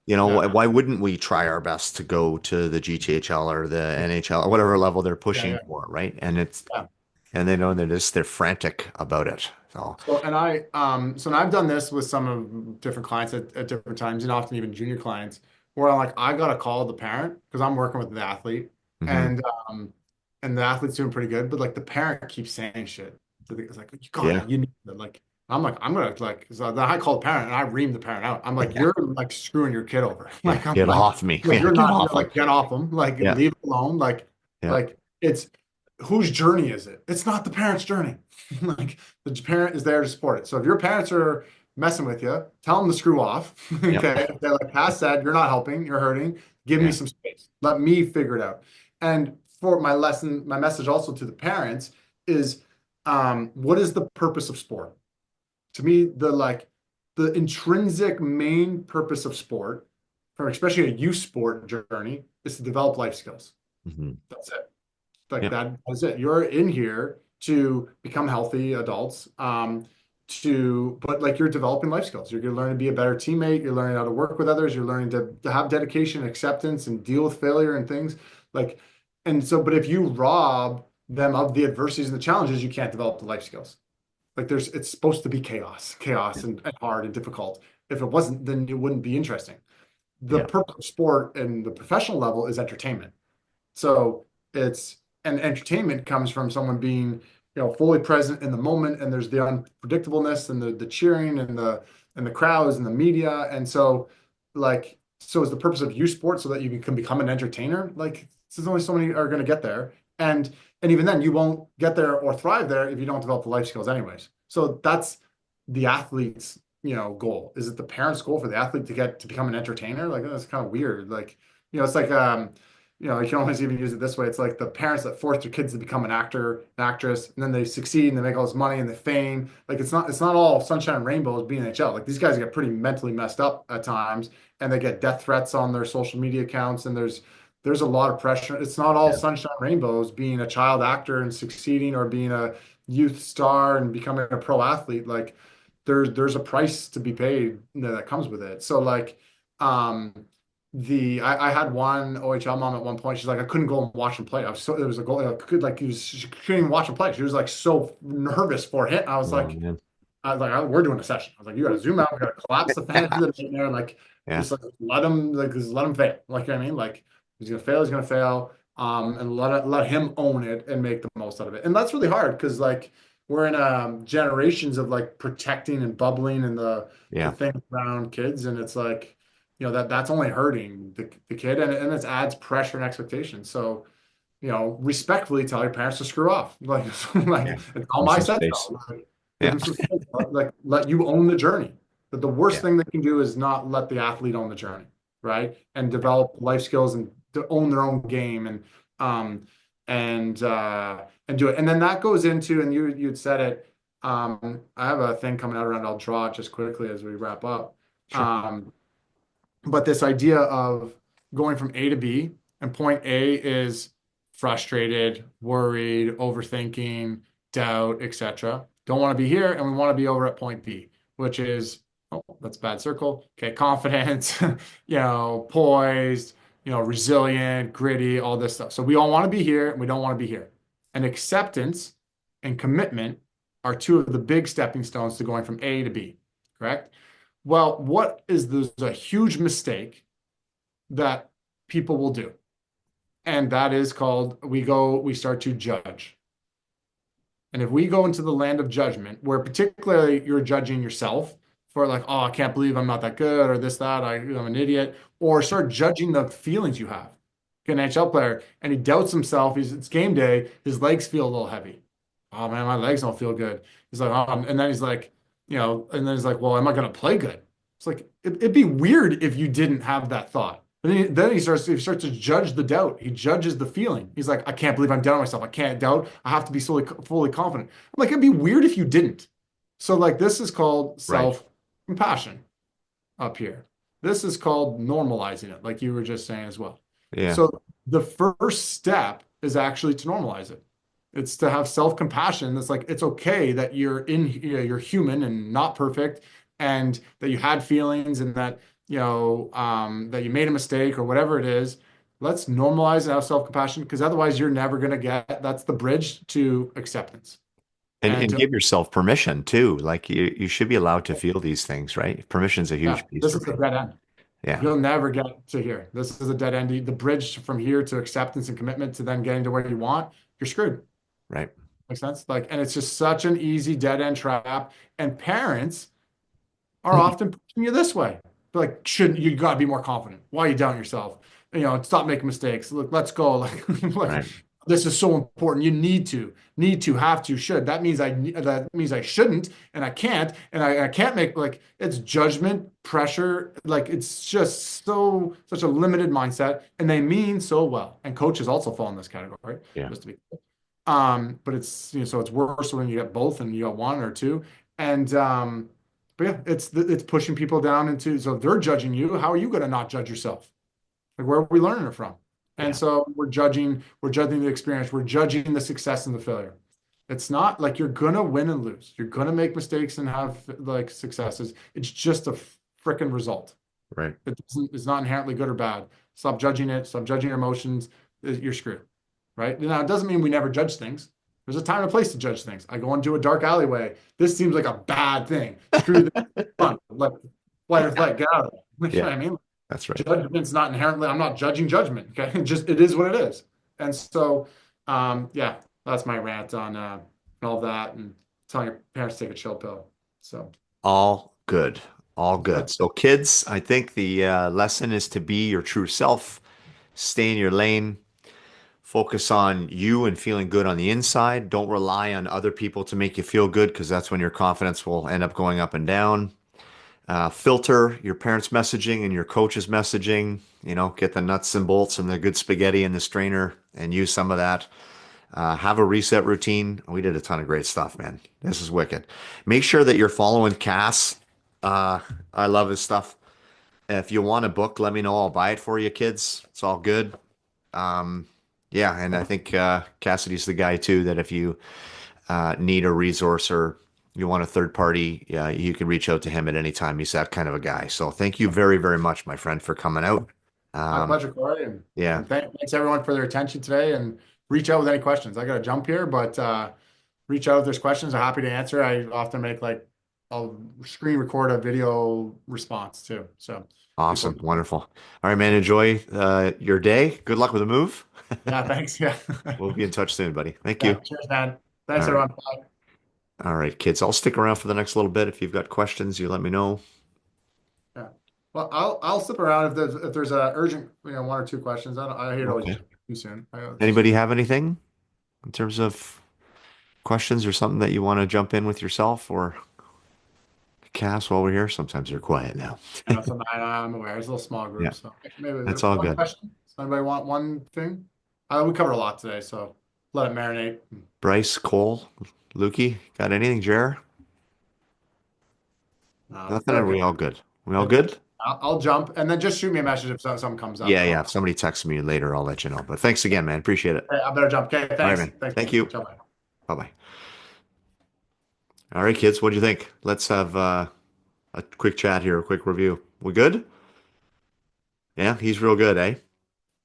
yeah, why, yeah, why wouldn't we try our best to go to the GTHL or the NHL or whatever level they're yeah, pushing yeah, for, right? yeah. And they know they're frantic about it. So So I've done this with some of different clients at different times, and often even junior clients, where I'm like, I gotta call the parent because I'm working with the athlete, hmm and um, and the athlete's doing pretty good, but like the parent keeps saying shit. It's like you gotta, yeah, you need to like. I'm gonna like, so then I call the parent and I ream the parent out. I'm like, you're like screwing your kid over. yeah, Like I'm get off me. like Yeah, you're get not, off him. like get off them, like Yeah, leave it alone. yeah, Like it's whose journey is it? It's not the parent's journey. Like the parent is there to support it. So if your parents are messing with you, tell them to screw off. yep, Okay. If they're like past that, you're not helping, you're hurting. Give me yeah, some space. Let me figure it out. And for my lesson, my message also to the parents is what is the purpose of sport? To me, the intrinsic main purpose of sport, for especially a youth sport journey, is to develop life skills. hmm That's it. Like yeah, that's it. You're in here to become healthy adults. But like you're developing life skills. You're going to learn to be a better teammate. You're learning how to work with others. You're learning to have dedication, acceptance, and deal with failure and things like, and so, but if you rob them of the adversities and the challenges, you can't develop the life skills. Like it's supposed to be chaos yeah, and hard and difficult. If it wasn't, then it wouldn't be interesting. The yeah, purpose of sport and the professional level is entertainment. So it's and entertainment comes from someone being, fully present in the moment, and there's the unpredictableness and the cheering and the crowds and the media. And so so is the purpose of youth sports so that you can become an entertainer? Like there's only so many are going to get there. And even then you won't get there or thrive there if you don't develop the life skills anyways. So that's the athlete's, goal. Is it the parent's goal for the athlete to get to become an entertainer? Like that's kind of weird. Like, it's like you can always even use it this way. It's like the parents that force their kids to become an actor, an actress, and then they succeed and they make all this money and the fame. Like it's not all sunshine and rainbows being NHL. Like these guys get pretty mentally messed up at times and they get death threats on their social media accounts and there's a lot of pressure. It's not all yeah, sunshine and rainbows being a child actor and succeeding or being a youth star and becoming a pro athlete. Like there's a price to be paid that comes with it. So like um I had one OHL mom at one point. She's like, I couldn't go and watch him play. I was so it was a goal. I could like she couldn't even watch him play. She was like so nervous for him. oh man, I was like, we're doing a session. I was like, you gotta zoom out. We gotta collapse the fan into the nightmare. Like, yeah, just like just let him fail. Like, you know what I mean? Like, he's gonna fail. He's gonna fail. And let him own it and make the most out of it. And that's really hard because like we're in generations of like protecting and bubbling and the yeah, thing around kids, and it's like, that's only hurting the kid, and it adds pressure and expectation. So respectfully tell your parents to screw off. Like, yeah. like it's Give all me my some said space. so. Like, give Yeah, them some space. Like, let you own the journey. But the worst yeah, thing they can do is not let the athlete own the journey, right? And yeah, develop life skills and to own their own game. And and do it. And then that goes into, and you'd said it. I have a thing coming out around. I'll draw it just quickly as we wrap up. Sure. Um, but this idea of going from A to B, and point A is frustrated, worried, overthinking, doubt, etc. Don't want to be here, and we want to be over at point B, which is, oh, that's a bad circle. Okay, confident, poised, resilient, gritty, all this stuff. So we all want to be here, and we don't want to be here. And acceptance and commitment are two of the big stepping stones to going from A to B, correct? Well, there's a huge mistake that people will do. And that is called, we start to judge. And if we go into the land of judgment, where particularly you're judging yourself for like, oh, I can't believe I'm not that good, or this, that, I'm an idiot, or start judging the feelings you have. An NHL player, and he doubts himself. It's game day. His legs feel a little heavy. Oh man, my legs don't feel good. He's like, oh, and then he's like, and then he's like, well, am I going to play good? It's like it'd be weird if you didn't have that thought. But then he starts to judge the doubt. He judges the feeling. He's like, I can't believe I'm doubting myself. I can't doubt. I have to be fully confident. I'm like, it'd be weird if you didn't. So like this is called Right. self-compassion up here. This is called normalizing it, like you were just saying as well. Yeah. So the first step is actually to normalize it. It's to have self-compassion. That's like it's okay that you're human and not perfect, and that you had feelings, and that that you made a mistake or whatever it is. Let's normalize and have self-compassion, because otherwise you're never going to get, that's the bridge to acceptance. And And to, give yourself permission too. Like you should be allowed to feel these things, right? Permission's a yeah, huge piece this for is the me. dead end. Yeah. You'll never get to here. This is a dead end. The bridge from here to acceptance and commitment to then getting to where you want, you're screwed. Right. Makes sense? Like, and it's just such an easy dead end trap. And parents are often pushing you this way. But like, shouldn't you got to be more confident? Why are you doubting yourself? Stop making mistakes. Look, let's go. Like, Right. this is so important. You need to, have to, should. That means I shouldn't, and I can't, and I can't make, like, it's judgment, pressure. Like it's just such a limited mindset, and they mean so well. And coaches also fall in this category, Yeah. just to be clear. But it's so it's worse when you get both and you got one or two. And but yeah, it's pushing people down into, so if they're judging you, how are you going to not judge yourself? Like, where are we learning it from? And Yeah. so we're judging the experience, we're judging the success and the failure. It's not like you're gonna win and lose. You're gonna make mistakes and have like successes. It's just a freaking result. Right. It's not inherently good or bad. Stop judging it. Stop judging your emotions. You're screwed, right? Now, it doesn't mean we never judge things. There's a time and a place to judge things. I go into a dark alleyway. This seems like a bad thing. Screw this. Fun. Let fight or flight. Get out of it. You know Yeah. what I mean? That's right. Judgment's not inherently. I'm not judging judgment. Okay, it is what it is. And so, yeah, that's my rant on all that, and telling your parents to take a chill pill. So, All good. All good. So kids, I think the lesson is to be your true self, stay in your lane, focus on you and feeling good on the inside. Don't rely on other people to make you feel good because that's when your confidence will end up going up and down. Filter your parents' messaging and your coach's messaging. Get the nuts and bolts and the good spaghetti in the strainer and use some of that. Have a reset routine. We did a ton of great stuff, man. This is wicked. Make sure that you're following Cass. I love his stuff. If you want a book, let me know. I'll buy it for you, kids. It's all good. Um, yeah, and I think Cassidy's the guy too, that if you need a resource or you want a third party, yeah, you can reach out to him at any time. He's that kind of a guy. So thank you very, very much, my friend, for coming out. my Um, pleasure, Corey, and yeah, thanks everyone for their attention today. And reach out with any questions. I got to jump here, but reach out if there's questions. I'm happy to answer. I often make, like, I'll screen record a video response too. So awesome. people, Wonderful. All right, man. Enjoy your day. Good luck with the move. yeah, thanks. Yeah. We'll be in touch soon, buddy. Thank Yeah. you. Cheers, man. Thanks, All right. everyone. Bye. All right, kids. I'll stick around for the next little bit. If you've got questions, you let me know. Yeah. Well, I'll slip around if there's a urgent, one or two questions. I hate always Okay. jump too soon. Anybody have anything in terms of questions or something that you want to jump in with yourself or Cass while we're here? Sometimes they're quiet now. I know I'm aware. It's a little small Yeah, group, so maybe that's all one good. question. Does anybody want one thing? We covered a lot today, so let it marinate. Bryce, Cole, Lukey, got anything? Jer? Nothing? We're Are good. we all good? We all Good. good? I'll jump and then just shoot me a message if something comes up. Yeah, yeah. If somebody texts me later, I'll let you know. But thanks again, man. Appreciate it. Okay, I better jump. Okay, All right, thanks. man. Thanks, Thank man. you. Ciao, bye. Bye bye. All right, kids, what do you think? Let's have a quick chat here, a quick review. We good? Yeah, he's real good, eh?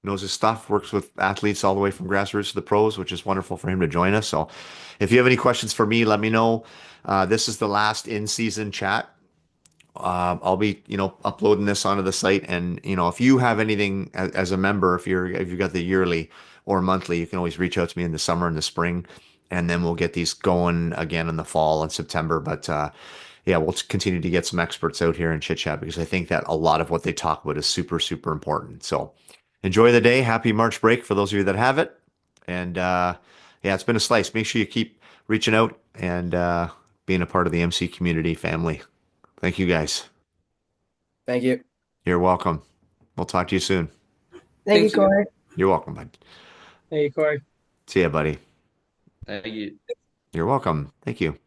Knows his stuff, works with athletes all the way from grassroots to the pros, which is wonderful for him to join us. So if you have any questions for me, let me know. This is the last in-season chat. I'll be, uploading this onto the site, and if you have anything as a member, if you've got the yearly or monthly, you can always reach out to me in the summer and the spring, and then we'll get these going again in the fall and September. But yeah, we'll continue to get some experts out here and chit chat because I think that a lot of what they talk about is super, super important. So enjoy the day. Happy March break for those of you that have it. And yeah, it's been a slice. Make sure you keep reaching out and being a part of the MC community family. Thank you guys. Thank you. You're welcome. We'll talk to you soon. Thank you, Thanks, you. Corey. You're welcome, bud. Hey, Corey. See ya, buddy. Thank you. You're welcome. Thank you.